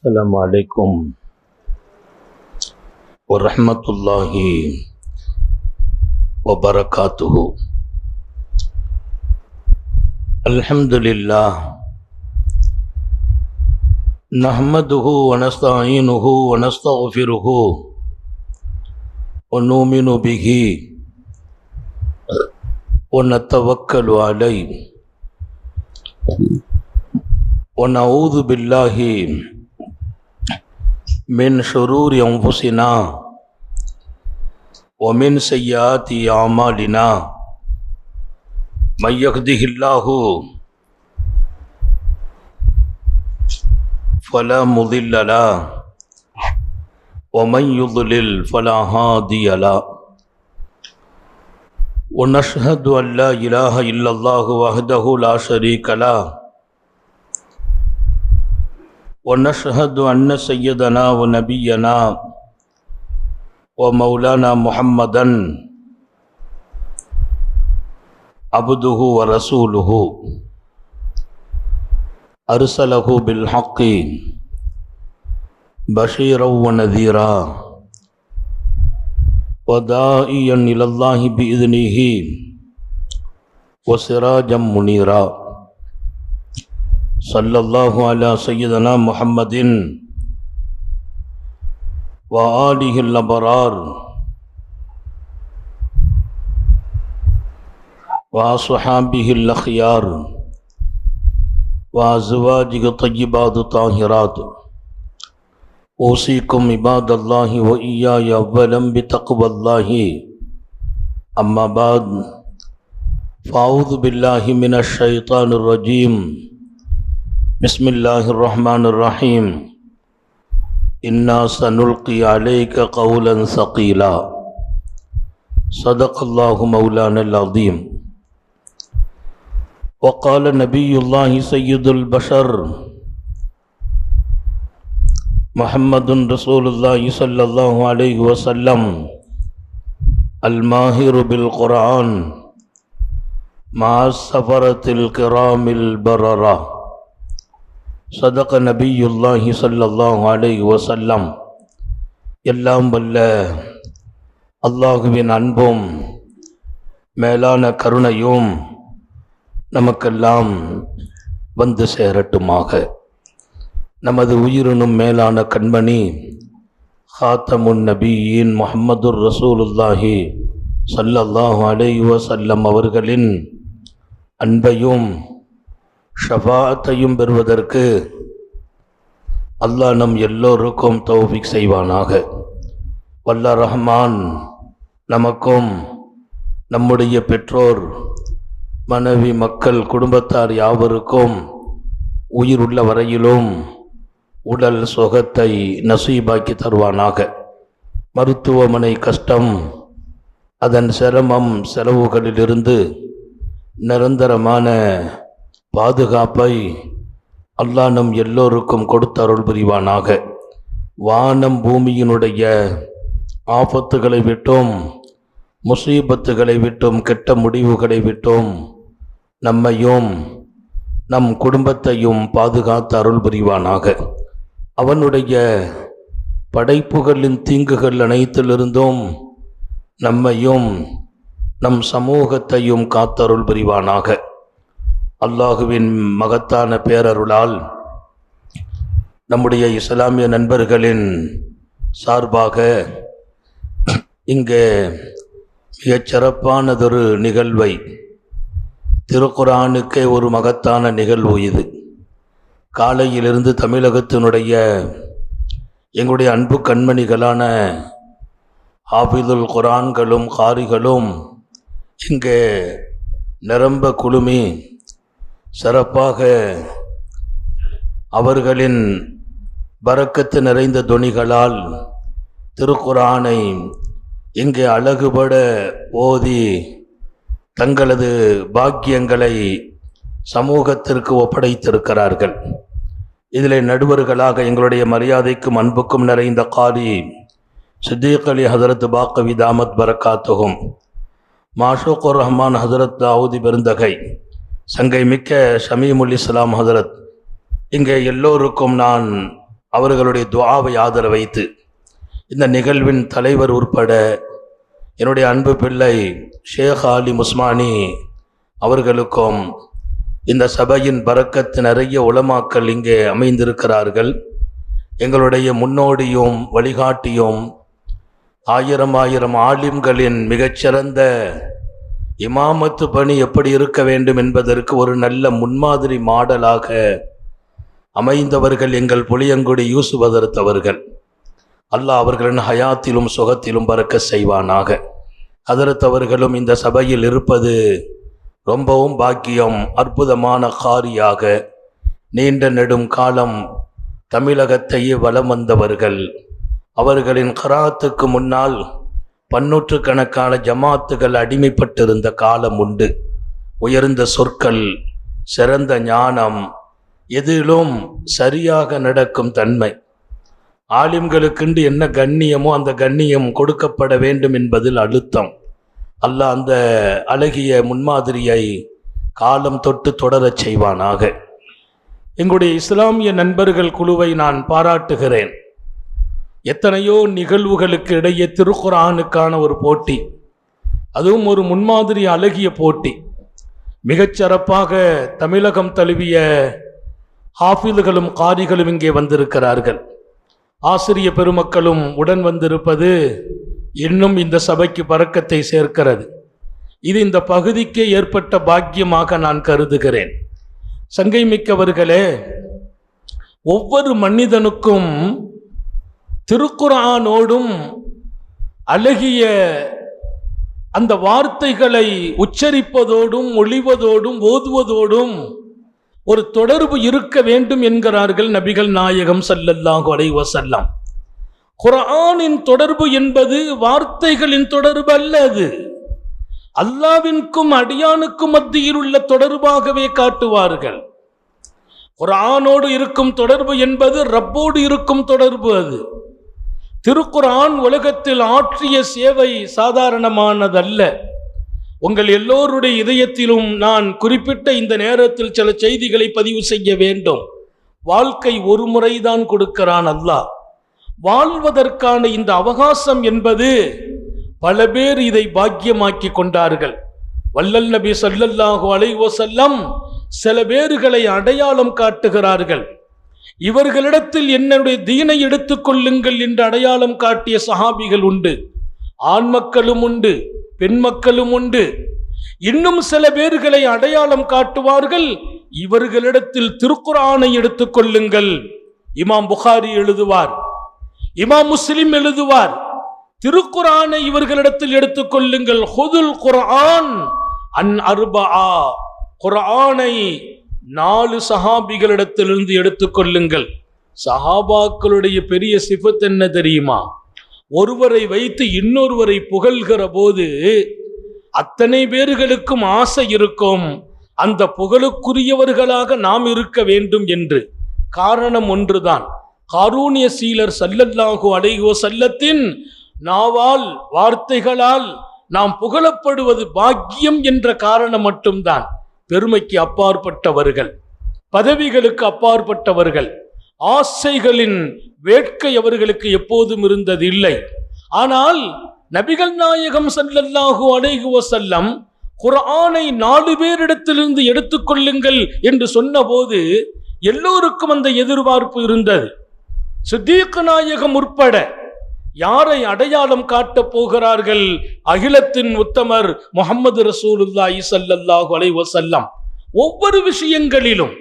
السلام عليكم ورحمة الله وبركاته. الحمد لله نحمده ونستعينه ونستغفره ونؤمن به ونتوكل عليه ونعوذ بالله من شرور أنفسنا ومن سيئات أعمالنا من يهده الله فلا مضل له ومن يضلل فلا هادي له ونشهد أن لا إله إلا الله وحده لا شريك له ونشهد أن سيدنا ونبينا ومولانا محمدا عبده ورسوله أرسله بالحق بشيرا ونذيرا وداعيا إلى الله بإذنه وسراجا منيرا. صلى الله على سيدنا محمد وآله الأبرار وأصحابه الأخيار وأزواجه الطيبات الطاهرات. أوصيكم عباد الله وإياي أولا بتقوى الله. أما بعد فأعوذ بالله من الشيطان الرجيم. بسم الله الرحمن الرحيم. إنا سنلقي عليك قولا ثقيلا. صدق الله مولانا العظيم. وقال نبي الله سيد البشر محمد رسول الله صلى الله عليه وسلم الماهر بالقرآن مع السفرة الكرام البررة. صدق نبي الله صلى الله عليه وسلم. எல்லாம் வல்ல அல்லாஹுவின் அன்பும் மேலான கருணையும் நமக்கெல்லாம் வந்து சேரட்டுமாக. நமது உயிரினும் மேலான கண்மணி ஹாத்தமுன் நபியின் முஹம்மதுர் ரசூலுல்லாஹி ஸல்லல்லாஹு அலைஹி வஸல்லம் அவர்களின் அன்பையும் ஷஃபாஅத்தையும் பெறுவதற்கு அல்லாஹ் நம் எல்லோருக்கும் தௌஃபீக் செய்வானாக. வல்ல ரஹ்மான் நமக்கும் நம்முடைய பெற்றோர் மனைவி மக்கள் குடும்பத்தார் யாவருக்கும் உயிருள்ள வரையிலும் உடல் சுகத்தை நசீபாக்கி தருவானாக. மருத்துவமனை கஷ்டம் அதன் சிரமம் செலவுகளிலிருந்து நிரந்தரமான பாதுகாப்பை அல்லாஹ் நம் எல்லோருக்கும் கொடுத்தருள் புரிவானாக. வானம் பூமியினுடைய ஆபத்துகளை விட்டும் முசீபத்துகளை விட்டும் கெட்ட முடிவுகளை விட்டும் நம்மையும் நம் குடும்பத்தையும் பாதுகாத்து அருள் புரிவானாக. அவனுடைய படைப்புகளின் தீங்குகள் அனைத்திலிருந்தும் நம்மையும் நம் சமூகத்தையும் காத்தருள் புரிவானாக. அல்லாஹுவின் மகத்தான பேரருளால் நம்முடைய இஸ்லாமிய நண்பர்களின் சார்பாக இங்கே மிகச் சிறப்பானதொரு நிகழ்வை, திருக்குர்ஆனுக்கே ஒரு மகத்தான நிகழ்வு இது. காலையிலிருந்து தமிழகத்தினுடைய எங்களுடைய அன்பு கண்மணிகளான ஹாஃபிதுல் குர்ஆன்களும் காரிகளும் இங்கே நிரம்ப குழுமி சிறப்பாக அவர்களின் பரக்கத்து நிறைந்த தொனிகளால் திருக்குர்ஆனை இங்கே அழகுபட ஓதி தங்களது பாக்கியங்களை சமூகத்திற்கு ஒப்படைத்திருக்கிறார்கள். இதில் நடுவர்களாக எங்களுடைய மரியாதைக்கும் அன்புக்கும் நிறைந்த காரி சித்திக் அலி ஹதரத் பாக்கவி தாமத் பரக்காத்துகும், மாஷூக்குர் ரஹ்மான் ஹதரத் தாவூதி பெருந்தகை, சங்கை மிக்க ஷமீமுல் இஸ்லாம் ஹதரத், இங்கே எல்லோருக்கும் நான் அவர்களுடைய துஆவை ஆதர வைத்து இந்த நிகழ்வின் தலைவர் உட்பட என்னுடைய அன்பு பிள்ளை ஷேக் ஆலிம் உஸ்மானி அவர்களுக்கும் இந்த சபையின் பரக்கத்து நிறைய உலமாக்கள் இங்கே அமைந்திருக்கிறார்கள். எங்களுடைய முன்னோடியும் வழிகாட்டியும் ஆயிரம் ஆலிம்களின் மிகச்சிறந்த இமாமத்து பணி எப்படி இருக்க வேண்டும் என்பதற்கு ஒரு நல்ல முன்மாதிரி மாடலாக அமைந்தவர்கள் எங்கள் புளியங்குடி யூசுப் ஹதரத் அவர்கள். அல்லாஹ் அவர்களின் ஹயாத்திலும் சுகத்திலும் பறக்க செய்வானாக. ஹதரத் அவர்களும் இந்த சபையில் இருப்பது ரொம்பவும் பாக்கியம், அற்புதமான காரியாக. நீண்ட நெடும் காலம் தமிழகத்தையே வலம் வந்தவர்கள். அவர்களின் கராத்துக்கு முன்னால் 100 கணக்கான ஜமாத்துகள் அடிமைப்பட்டிருந்த காலம் உண்டு. உயர்ந்த சொற்கள், சிறந்த ஞானம், எதிலும் சரியாக நடக்கும் தன்மை. ஆலிம்களுக்கென்று என்ன கண்ணியமோ அந்த கண்ணியம் கொடுக்கப்பட வேண்டும் என்பதில் அழுத்தம். அல்லாஹ் அந்த அழகிய முன்மாதிரியை காலம் தொட்டு தொடரச் செய்வானாக. எங்களுடைய இஸ்லாமிய நண்பர்கள் குழுவை நான் பாராட்டுகிறேன். எத்தனையோ நிகழ்வுகளுக்கு இடையே திருக்குர்ஆனுக்கான ஒரு போட்டி, அதுவும் ஒரு முன்மாதிரி அழகிய போட்டி. மிகச்சிறப்பாக தமிழகம் தழுவிய ஹாஃபிதுகளும் காரிகளும் இங்கே வந்திருக்கிறார்கள். ஆசிரிய பெருமக்களும் உடன் வந்திருப்பது இன்னும் இந்த சபைக்கு பரக்கத்தை சேர்க்கிறது. இது இந்த பகுதிக்கே ஏற்பட்ட பாக்கியமாக நான் கருதுகிறேன். சங்கை மிக்கவர்களே, ஒவ்வொரு மனிதனுக்கும் திருக்குர்ஆனோடும் அழகிய அந்த வார்த்தைகளை உச்சரிப்பதோடும் ஒளிவதோடும் ஓதுவதோடும் ஒரு தொடர்பு இருக்க வேண்டும் என்கிறார்கள் நபிகள் நாயகம் ஸல்லல்லாஹு அலைஹி வஸல்லம். குர்ஆனின் தொடர்பு என்பது வார்த்தைகளின் தொடர்பு அல்ல, அது அல்லாஹ்விற்கும் அடியானுக்கும் மத்தியில் உள்ள தொடர்பாகவே காட்டுவார்கள். குர்ஆனோடு இருக்கும் தொடர்பு என்பது ரப்போடு இருக்கும் தொடர்பு. அது திருக்குர்ஆன் உலகத்தில் ஆற்றிய சேவை சாதாரணமானதல்ல. உங்கள் எல்லோருடைய இதயத்திலும் நான் குறிப்பிட்ட இந்த நேரத்தில் சில செய்திகளை பதிவு செய்ய வேண்டும். வாழ்க்கை ஒரு முறைதான் கொடுக்கிறான் அல்லாஹ். வாழ்வதற்கான இந்த அவகாசம் என்பது பல பேர் இதை பாக்கியமாக்கி கொண்டார்கள். வல்லல் நபி ஸல்லல்லாஹு அலைஹி வஸல்லம் சில பேர்களை அடையாளம் காட்டுகிறார்கள். இவர்களிடத்தில் என்னுடைய தீனை எடுத்துக் கொள்ளுங்கள் என்று அடையாளம் காட்டிய சஹாபிகள் உண்டு. ஆண் மக்களும் உண்டு, பெண் மக்களும் உண்டு. இன்னும் சில பேர்களை அடையாளம் காட்டுவார்கள், இவர்களிடத்தில் திருக்குர்ஆனை எடுத்துக் கொள்ளுங்கள். இமாம் புகாரி எழுதுவார், இமாம் முஸ்லிம் எழுதுவார், திருக்குர்ஆனை இவர்களிடத்தில் எடுத்துக் கொள்ளுங்கள். ஹுதுல் குர்ஆன் அன் அர்பஆ, குர்ஆனை 4 சஹாபிகளிடத்திலிருந்து எடுத்துக் கொள்ளுங்கள். சஹாபாக்களுடைய பெரிய சிஃபத் என்ன தெரியுமா? ஒருவரை வைத்து இன்னொருவரை புகழ்கிற போது அத்தனை பேர்களுக்கும் ஆசை இருக்கும், அந்த புகழுக்குரியவர்களாக நாம் இருக்க வேண்டும் என்று. காரணம் ஒன்றுதான், காரூணிய சீலர் ஸல்லல்லாஹு அலைஹி வஸல்லத்தின் நாவால் வார்த்தைகளால் நாம் புகழப்படுவது பாக்கியம் என்ற காரணம் மட்டும்தான். பெருமைக்கு அப்பாற்பட்டவர்கள், பதவிகளுக்கு அப்பாற்பட்டவர்கள், ஆசைகளின் வேட்கை அவர்களுக்கு எப்போதும் இருந்தது இல்லை. ஆனால் நபிகள் நாயகம் ஸல்லல்லாஹு அலைஹி வஸல்லம் குர்ஆனை 4 பேரிடத்திலிருந்து எடுத்துக்கொள்ளுங்கள் என்று சொன்னபோது எல்லோருக்கும் அந்த எதிர்பார்ப்பு இருந்தது. சித்தீக் நாயகம் உட்பட யாரை அடையாளம் காட்டப் போகிறார்கள்? அகிலத்தின் உத்தமர் முஹம்மது ரசூலுல்லாஹி ஸல்லல்லாஹு அலைஹி வஸல்லம். ஒவ்வொரு விஷயங்களிலும்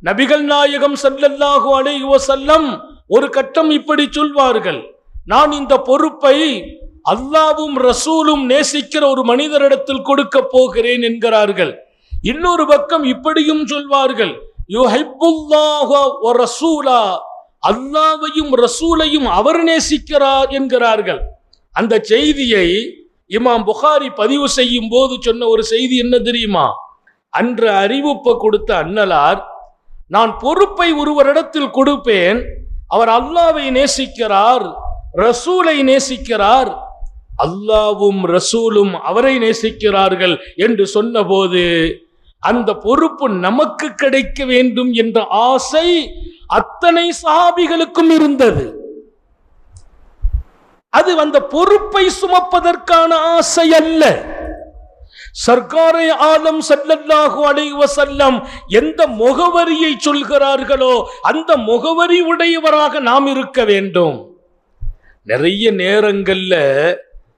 நபிகள் நாயகம் ஸல்லல்லாஹு அலைஹி வஸல்லம் ஒரு கட்டம் இப்படி சொல்வார்கள், நான் இந்த பொறுப்பை அல்லாஹ்வும் ரசூலும் நேசிக்கிற ஒரு மனிதரிடத்தில் கொடுக்க போகிறேன் என்கிறார்கள். இன்னொரு பக்கம் இப்படியும் சொல்வார்கள், யுஹிப்புல்லாஹு வ ரசூலா, அல்லாஹ்வையும் ரசூலையும் அவர் நேசிக்கிறார் என்கிறார்கள். அந்த செய்தியை இமாம் புகாரி பதிவு செய்யும் போது சொன்ன ஒரு செய்தி என்ன தெரியுமா? அன்று அறிவிப்பை கொடுத்த அன்னலார், நான் பொறுப்பை ஒருவரிடத்தில் கொடுப்பேன், அவர் அல்லாஹ்வை நேசிக்கிறார், ரசூலை நேசிக்கிறார், அல்லாஹ்வும் ரசூலும் அவரை நேசிக்கிறார்கள் என்று சொன்னபோது அந்த பொறுப்பு நமக்கு கிடைக்க வேண்டும் என்ற ஆசை அத்தனை சஹாபிகளுக்கும் இருந்தது. அது அந்த பொறுப்பை சுமப்பதற்கான ஆசை அல்ல. சர்க்காரே ஆலம் ஸல்லல்லாஹு அலைஹி வஸல்லம் எந்த முகவரியை சொல்கிறார்களோ அந்த முகவரி உடையவராக நாம் இருக்க வேண்டும். நிறைய நேரங்கள்ல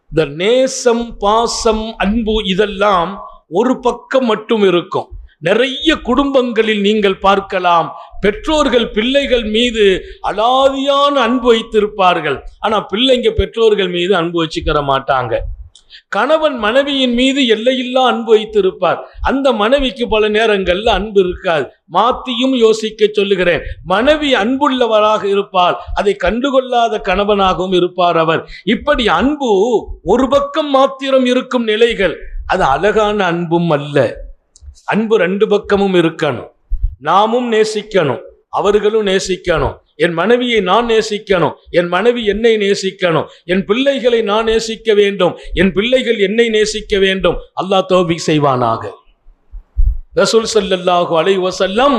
இந்த நேசம், பாசம், அன்பு இதெல்லாம் ஒரு பக்கம் மட்டும் இருக்கும். நிறைய குடும்பங்களில் நீங்கள் பார்க்கலாம், பெற்றோர்கள் பிள்ளைகள் மீது அலாதியான அன்பு வைத்திருப்பார்கள். ஆனா பிள்ளைங்க பெற்றோர்கள் மீது அன்பு வச்சுக்கிற மாட்டாங்க. கணவன் மனைவியின் மீது எல்லையில்லா அன்பு வைத்திருப்பார். அந்த மனைவிக்கு பல நேரங்கள்ல அன்பு இருக்காது. மாத்தியும் யோசிக்க சொல்லுகிறேன். மனைவி அன்புள்ளவராக இருப்பார், அதை கண்டுகொள்ளாத கணவனாகவும் இருப்பார் அவர். இப்படி அன்பு ஒரு பக்கம் மாத்திரம் இருக்கும் நிலைகள் அது அழகான அன்பும் அல்ல. அன்பு ரெண்டு பக்கமும் இருக்கணும். நாமும் நேசிக்கணும், அவர்களும் நேசிக்கணும். என் மனைவியை நான் நேசிக்கணும், என் மனைவி என்னை நேசிக்கணும். என் பிள்ளைகளை நான் நேசிக்க வேண்டும், என் பிள்ளைகள் என்னை நேசிக்க வேண்டும். அல்லாஹ் தௌஃபீக் செய்வானாக. ரசூல் ஸல்லல்லாஹு அலைஹி வஸல்லம்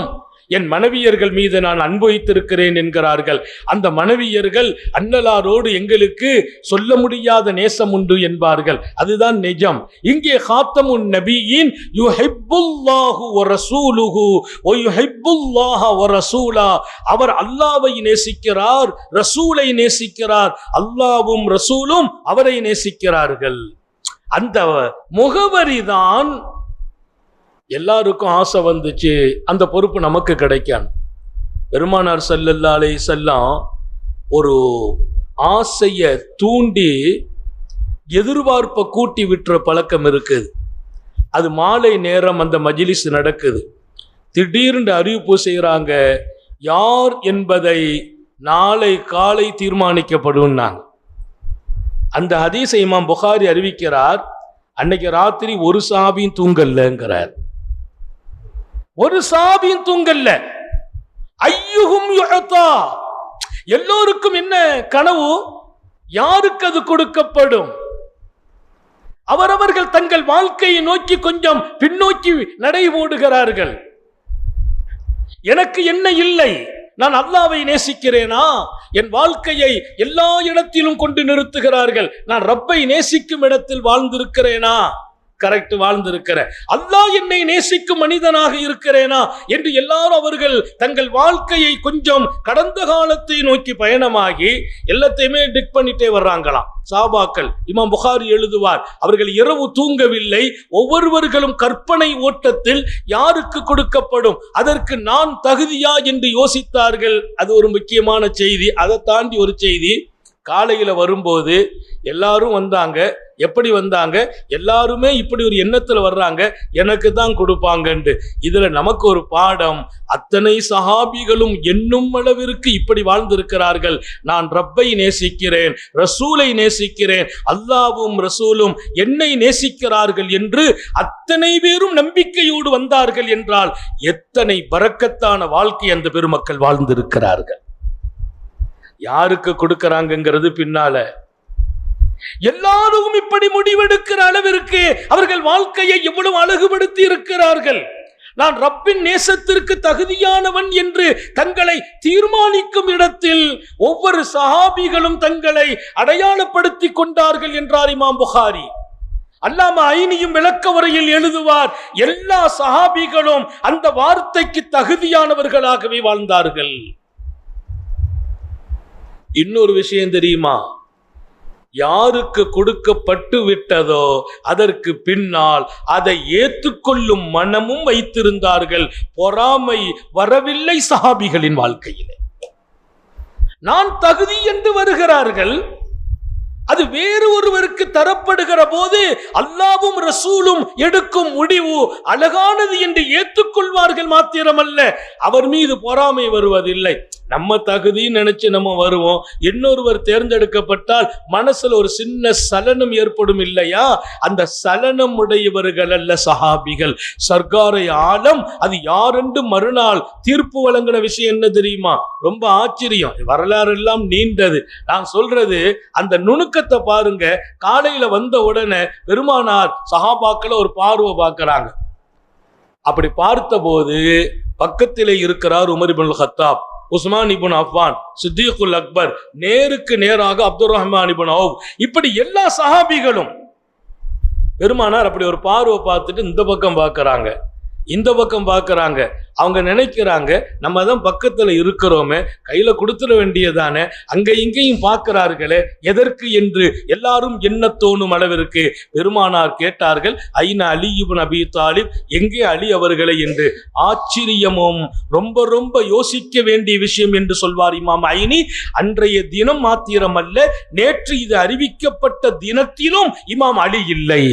என் மனைவியர்கள் மீது நான் அன்பு வைத்திருக்கிறேன் என்கிறார்கள். அந்த மனைவியர்கள் அன்னலாரோடு எங்களுக்கு சொல்ல முடியாத நேசம் உண்டு என்பார்கள். அதுதான் நிஜம். இங்கே ஹாத்தமுன் நபியின் யுஹிப்புல்லாஹு வ ரசூலுஹு வ யுஹிப்புல்லாஹ வ ரசூலா. அவர் அல்லாஹ்வை நேசிக்கிறார், ரசூலை நேசிக்கிறார், அல்லாஹ்வும் ரசூலும் அவரை நேசிக்கிறார்கள். அந்த முகவரிதான் எல்லாருக்கும் ஆசை வந்துச்சு, அந்த பொறுப்பு நமக்கு கிடைக்கணும். பெருமானார் ஸல்லல்லாஹு அலைஹி வஸல்லம் ஒரு ஆசையை தூண்டி எதிர்பார்ப்பை கூட்டி விட்டுற பழக்கம் இருக்குது. அது மாலை நேரம் அந்த மஜ்லிஸ் நடக்குது. திடீர்னு அறிவிப்பு செய்கிறாங்க, யார் என்பதை நாளை காலை தீர்மானிக்கப்படும். அந்த ஹதீஸை இமாம் புகாரி அறிவிக்கிறார். அன்னைக்கு ராத்திரி ஒரு சஹாபியும் தூங்கல்லங்கிறார். ஒரு சஹாபியும் தூங்கல்ல. ஐயுஹும் யுஅதா, எல்லோருக்கும் என்ன கனவு, யாருக்கு அது கொடுக்கப்படும்? அவரவர்கள் தங்கள் வாழ்க்கையை நோக்கி கொஞ்சம் பின்னோக்கி நடை போடுகிறார்கள். எனக்கு என்ன இல்லை, நான் அல்லாஹ்வை நேசிக்கிறேனா? என் வாழ்க்கையை எல்லா இடத்திலும் கொண்டு நிறுத்துகிறார்கள். நான் ரப்பை நேசிக்கும் இடத்தில் வாழ்ந்திருக்கிறேனா? கரெக்ட், வாழ்ந்திருக்கிறேன். அல்லாஹ் என்னை நேசிக்கும் மனிதனாக இருக்கிறேனா என்று எல்லாரும் அவர்கள் தங்கள் வாழ்க்கையை கொஞ்சம் கடந்த காலத்தை நோக்கி பயணமாகி எல்லாத்தையுமே டிக் பண்ணிட்டே வர்றாங்களாம் சஹாபாக்கள். இமாம் புகாரி எழுதுவார், அவர்கள் இரவு தூங்கவில்லை. ஒவ்வொருவர்களும் கற்பனை ஓட்டத்தில் யாருக்கு கொடுக்கப்படும், அதற்கு நான் தகுதியா என்று யோசித்தார்கள். அது ஒரு முக்கியமான செய்தி. அதை தாண்டி ஒரு செய்தி, காலையில வரும்போது எல்லாரும் வந்தாங்க. எப்படி வந்தாங்க? எல்லாருமே இப்படி ஒரு எண்ணத்துல வர்றாங்க, எனக்கு தான் கொடுப்பாங்கன்னு. இதுல நமக்கு ஒரு பாடம், அத்தனை சஹாபிகளும் எண்ணும் அளவிற்கு இப்படி வாழ்ந்திருக்கிறார்கள். நான் ரப்பை நேசிக்கிறேன், ரசூலை நேசிக்கிறேன், அல்லாஹ்வும் ரசூலும் என்னை நேசிக்கிறார்கள் என்று அத்தனை பேரும் நம்பிக்கையோடு வந்தார்கள் என்றால் எத்தனை பரக்கத்தான வாழ்க்கை அந்த பெருமக்கள் வாழ்ந்திருக்கிறார்கள். யாருக்கு கொடுக்கறாங்கிறது பின்னால. எல்லாரும் இப்படி முடிவெடுக்கிற அளவிற்கு அவர்கள் வாழ்க்கையை எவ்வளவு அழகுபடுத்தி இருக்கிறார்கள். நான் ரப்பின் நேசத்திற்கு தகுதியானவன் என்று தங்களை தீர்மானிக்கும் இடத்தில் ஒவ்வொரு சஹாபிகளும் தங்களை அடையாளப்படுத்தி கொண்டார்கள் என்றார் இமாம் புகாரி. அல்லாமா ஐனியும் விளக்க உரையில் எழுதுவார், எல்லா சஹாபிகளும் அந்த வார்த்தைக்கு தகுதியானவர்களாகவே வாழ்ந்தார்கள். இன்னொரு விஷயம் தெரியுமா? யாருக்கு கொடுக்கப்பட்டு விட்டதோ அதற்கு பின்னால் அதை ஏற்றுக்கொள்ளும் மனமும் வைத்திருந்தார்கள். பொறாமை வரவில்லை சஹாபிகளின் வாழ்க்கையிலே. நான் தகுதி என்று வருகிறார்கள், அது வேறு ஒருவருக்கு தரப்படுகிற போது அல்லாஹ்வும் ரசூலும் எடுக்கும் முடிவு அழகானது என்று ஏற்றுக்கொள்வார்கள். மாத்திரமல்ல, அவர் மீது பொறாமை வருவதில்லை. நம்ம தகுதின்னு நினைச்சு நம்ம வருவோம். இன்னொருவர் தேர்ந்தெடுக்கப்பட்டால் மனசுல ஒரு சின்ன சலனம் ஏற்படும் இல்லையா? அந்த சலனம் உடையவர்கள் அல்ல சஹாபிகள். சர்க்காரை ஆலம் அது யாரென்று மறுநாள் தீர்ப்பு வழங்கின விஷயம் என்ன தெரியுமா? ரொம்ப ஆச்சரியம். வரலாறு எல்லாம் நீண்டது. நான் சொல்றது அந்த நுணுக்கத்தை பாருங்க. காலையில வந்த உடனே பெருமானார் சஹாபாக்களை ஒரு பார்வை பார்க்கிறாங்க. அப்படி பார்த்தபோது பக்கத்திலே இருக்கிறார் உமர் இப்னுல் கத்தாப், உஸ்மான் இப்னு அஃபான், சித்திகுல் அக்பர், நேருக்கு நேராக அப்துர் ரஹ்மான் இப்னு அவுஃப், இப்படி எல்லா சஹாபிகளும். பெருமானார் அப்படி ஒரு பார்வை பார்த்துட்டு இந்த பக்கம் பார்க்கறாங்க, இந்த பக்கம் பார்க்கறாங்க. அவங்க நினைக்கிறாங்க நம்ம தான் பக்கத்துல இருக்கிறோமே, கையில கொடுத்துட வேண்டியதானே, அங்க இங்கேயும் பார்க்கிறார்களே எதற்கு என்று எல்லாரும் என்ன தோணும் அளவிற்கு பெருமானார் கேட்டார்கள், ஐனா அலி இப்னு அபி தாலிப், எங்கே அலி அவர்களை என்று. ஆச்சரியமும் ரொம்ப ரொம்ப யோசிக்க வேண்டிய விஷயம் என்று சொல்வார் இமாம் ஐனி. அன்றைய தினம் மாத்திரம் அல்ல, நேற்று இது அறிவிக்கப்பட்ட தினத்திலும் இமாம் அலி இல்லை.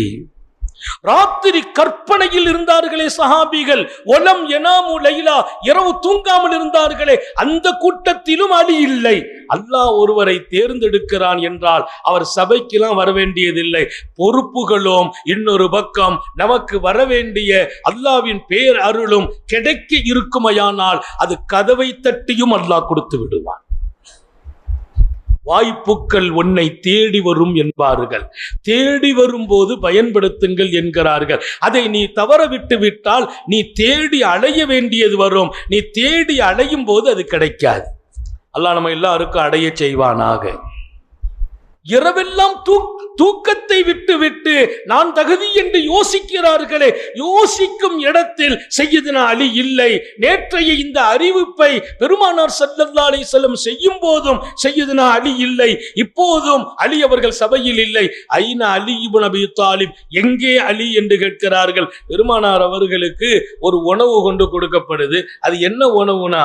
ராத்திரி கற்பனையில் இருந்தார்களே சஹாபிகள், ஒலம் எனாமு லைலா, இரவு தூங்காமல் இருந்தார்களே, அந்த கூட்டத்திலும் அலி இல்லை. அல்லாஹ் ஒருவரை தேர்ந்தெடுக்கிறான் என்றால் அவர் சபைக்கெல்லாம் வர வேண்டியதில்லை. பொறுப்புகளும் இன்னொரு பக்கம் நமக்கு வரவேண்டிய அல்லாஹ்வின் பேர் அருளும் கிடைக்க இருக்குமையானால் அது கதவை தட்டியும் அல்லாஹ் கொடுத்து விடுவான். வாய்ப்புக்கள் உன்னை தேடி வரும் என்பார்கள், தேடி வரும்போது பயன்படுத்துங்கள் என்கிறார்கள். அதை நீ தவற விட்டு விட்டால் நீ தேடி அலைய வேண்டியது வரும், நீ தேடி அலையும் போது அது கிடைக்காது. அல்லாஹ் நம்ம எல்லாருக்கும் அடைய செய்வானாக. இரவெல்லாம் தூக்கத்தை விட்டு விட்டு நான் தகுதி என்று யோசிக்கிறார்களே, யோசிக்கும் இடத்தில் சையதுனா அலி இல்லை. நேற்றைய இந்த அறிவிப்பை பெருமானார் ஸல்லல்லாஹு அலைஹி வஸல்லம் செய்யும் போதும் சையதுனா அலி இல்லை, இப்போதும் அலி அவர்கள் சபையில் இல்லை. ஐனா அலி இப்னு அபி தாலிப், எங்கே அலி என்று கேட்கிறார்கள். பெருமானார் அவர்களுக்கு ஒரு உணவு கொண்டு கொடுக்கப்படுது. அது என்ன உணவுனா,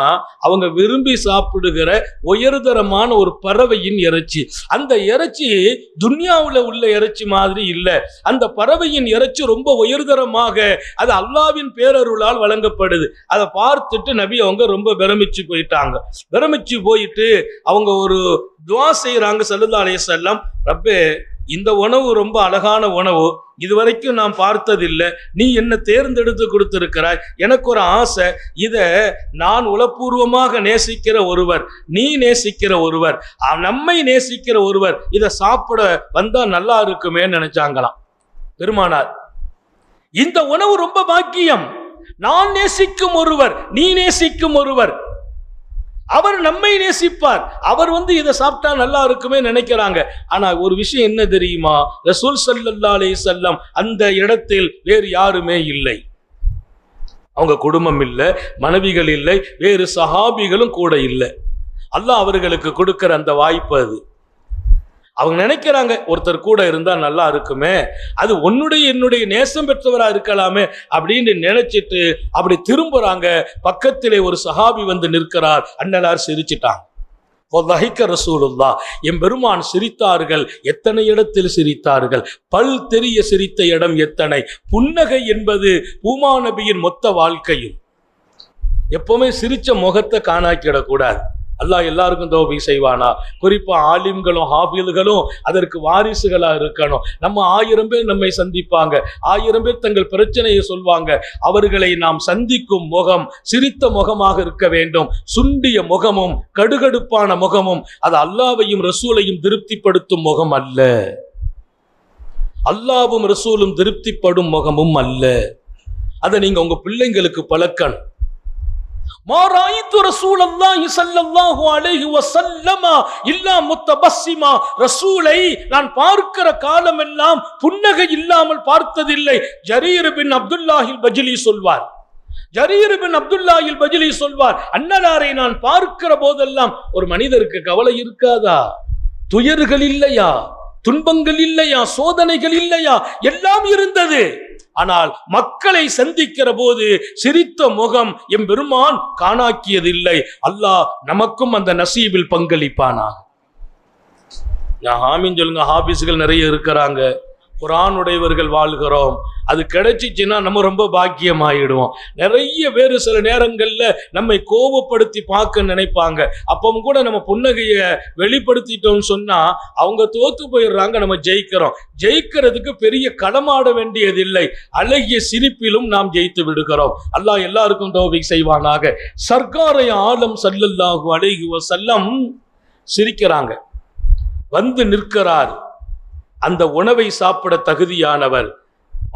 அவங்க விரும்பி சாப்பிடுகிற உயர்தரமான ஒரு பறவையின் இறைச்சி. அந்த இறைச்சி துன்யாவுல உள்ள இறைச்சி மாதிரி இல்ல. அந்த பறவையின் இறைச்சி ரொம்ப உயர்தரமாக அது அல்லாஹ்வின் பேரருளால் வழங்கப்படுது. அதை பார்த்துட்டு நபி அவங்க ரொம்ப பிரமிச்சு போயிட்டாங்க. பிரமிச்சு போயிட்டு அவங்க ஒரு துஆ செய்யறாங்க ஸல்லல்லாஹு அலைஹி வஸல்லம், ரப்பே இந்த உணவு ரொம்ப அழகான உணவு, இதுவரைக்கும் நான் பார்த்ததில்லை, நீ என்ன தேர்ந்தெடுத்து கொடுத்திருக்கிறாய், எனக்கு ஒரு ஆசை, இத நான் உளப்பூர்வமாக நேசிக்கிற ஒருவர், நீ நேசிக்கிற ஒருவர், நம்மை நேசிக்கிற ஒருவர் இதை சாப்பிட வந்தா நல்லா இருக்குமே நினைச்சாங்களாம் பெருமானார். இந்த உணவு ரொம்ப பாக்கியம், நான் நேசிக்கும் ஒருவர், நீ நேசிக்கும் ஒருவர், அவர் நம்மை நேசிப்பார், அவர் இதை சாப்பிட்டா நல்லா இருக்குமே நினைக்கிறாங்க. ஆனா ஒரு விஷயம் என்ன தெரியுமா, ரசூல் ஸல்லல்லாஹு அலைஹி வஸல்லம் அந்த இடத்தில் வேறு யாருமே இல்லை. அவங்க குடும்பம் இல்லை, மனைவிகள் இல்லை, வேறு சஹாபிகளும் கூட இல்லை. அல்லாஹ் அவர்களுக்கு கொடுக்கிற அந்த வாய்ப்பு அது. அவங்க நினைக்கிறாங்க ஒருத்தர் கூட இருந்தா நல்லா இருக்குமே, அது உன்னுடைய என்னுடைய நேசம் பெற்றவரா இருக்கலாமே அப்படின்னு நினைச்சிட்டு அப்படி திரும்புறாங்க. பக்கத்திலே ஒரு சஹாபி நிற்கிறார். அண்ணலார் சிரிச்சிட்டாங்க. ரசூலுல்லாஹ், என் பெருமான் சிரித்தார்கள். எத்தனை இடத்தில் சிரித்தார்கள், பல் தெரிய சிரித்த இடம் எத்தனை. புன்னகை என்பது பூமா நபியின் மொத்த வாழ்க்கையும். எப்பவுமே சிரிச்ச முகத்தை காணாக்கிடக்கூடாது. அல்லாஹ் எல்லாருக்கும் தௌஃபீக் செய்வானா. குறிப்பா ஆலிம்களும் ஹாஃபில்களும் அதற்கு வாரிசுகளா இருக்கணும். நம்ம 1000 பேர் நம்மை சந்திப்பாங்க, 1000 பேர் தங்கள் பிரச்சனையை சொல்வாங்க. அவர்களை நாம் சந்திக்கும் முகம் சிரித்த முகமாக இருக்க வேண்டும். சுண்டிய முகமும் கடுகடுப்பான முகமும் அது அல்லாஹ்வையும் ரசூலையும் திருப்திப்படுத்தும் முகம் அல்ல, அல்லாஹ்வும் ரசூலும் திருப்திப்படும் முகமும் அல்ல. அதை நீங்க உங்க பிள்ளைங்களுக்கு பழக்கணும். ரசூலை நான் பார்க்கிற காலம் எல்லாம் புன்னகை இல்லாமல் பார்த்ததில்லை. ஜரீர் பின் அப்துல்லாஹில் பஜ்லி சொல்வார், ஜரீர் பின் அப்துல்லாஹில் பஜ்லி சொல்வார், அன்னலாரை நான் பார்க்கிற போதெல்லாம் ஒரு மனிதருக்கு கவலை இருக்காதா, துயர்கள் இல்லையா, துன்பங்கள் இல்லையா, சோதனைகள் இல்லையா, எல்லாம் இருந்தது. ஆனால் மக்களை சந்திக்கிற போது சிரித்த முகம் எம் பெருமான் காணாக்கியதில்லை. அல்லாஹ் நமக்கும் அந்த நசீபில் பங்களிப்பானாக. ஆமீன் சொல்லுங்க. ஹாபிஸ்கள் நிறைய இருக்கிறாங்க, குர்ஆன் உடையவர்கள் வாழ்கிறோம். அது கிடைச்சிச்சுன்னா நம்ம ரொம்ப பாக்கியமாயிடுவோம். நிறைய பேர் சில நேரங்கள்ல நம்மை கோபப்படுத்தி பார்க்க நினைப்பாங்க. அப்பவும் கூட நம்ம புன்னகையை வெளிப்படுத்திட்டோம்னு சொன்னா அவங்க தோத்து போயிடுறாங்க, நம்ம ஜெயிக்கிறோம். ஜெயிக்கிறதுக்கு பெரிய களமாட வேண்டியதில்லை, அழகிய சிரிப்பிலும் நாம் ஜெயித்து விடுகிறோம். அல்லாஹ் எல்லாருக்கும் தௌஃபீக் செய்வானாக. சர்க்காரை ஆலம் ஸல்லல்லாஹு அலைஹி வஸல்லம் சிரிக்கிறாங்க. நிற்கிறார் அந்த உணவை சாப்பிட தகுதியானவர்.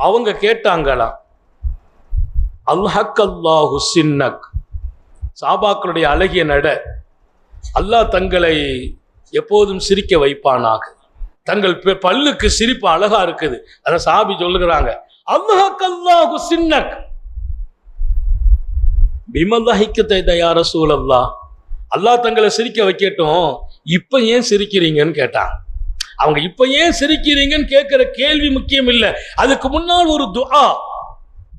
அவங்க கேட்டாங்களாம், அல்ஹக்கல்லாஹு சின்னக், சாபாக்களுடைய அழகிய நட, அல்லாஹ் தங்களை எப்போதும் சிரிக்க வைப்பானாக. தங்கள் பல்லுக்கு சிரிப்பு அழகா இருக்குது. அத சாபி சொல்லுகிறாங்க, அல்ஹக்கல்லாஹு சின்னக் பிமல்லாஹிக்கத்தை யா ரசூலல்லாஹ், அல்லாஹ் தங்களை சிரிக்க வைக்கட்டும், இப்ப ஏன் சிரிக்கிறீங்கன்னு கேட்டாங்க. அவங்க இப்ப ஏன் சிரிக்கிறீங்கன்னு கேட்கிற கேள்வி முக்கியம் இல்லை, அதுக்கு முன்னால் ஒரு துஆ.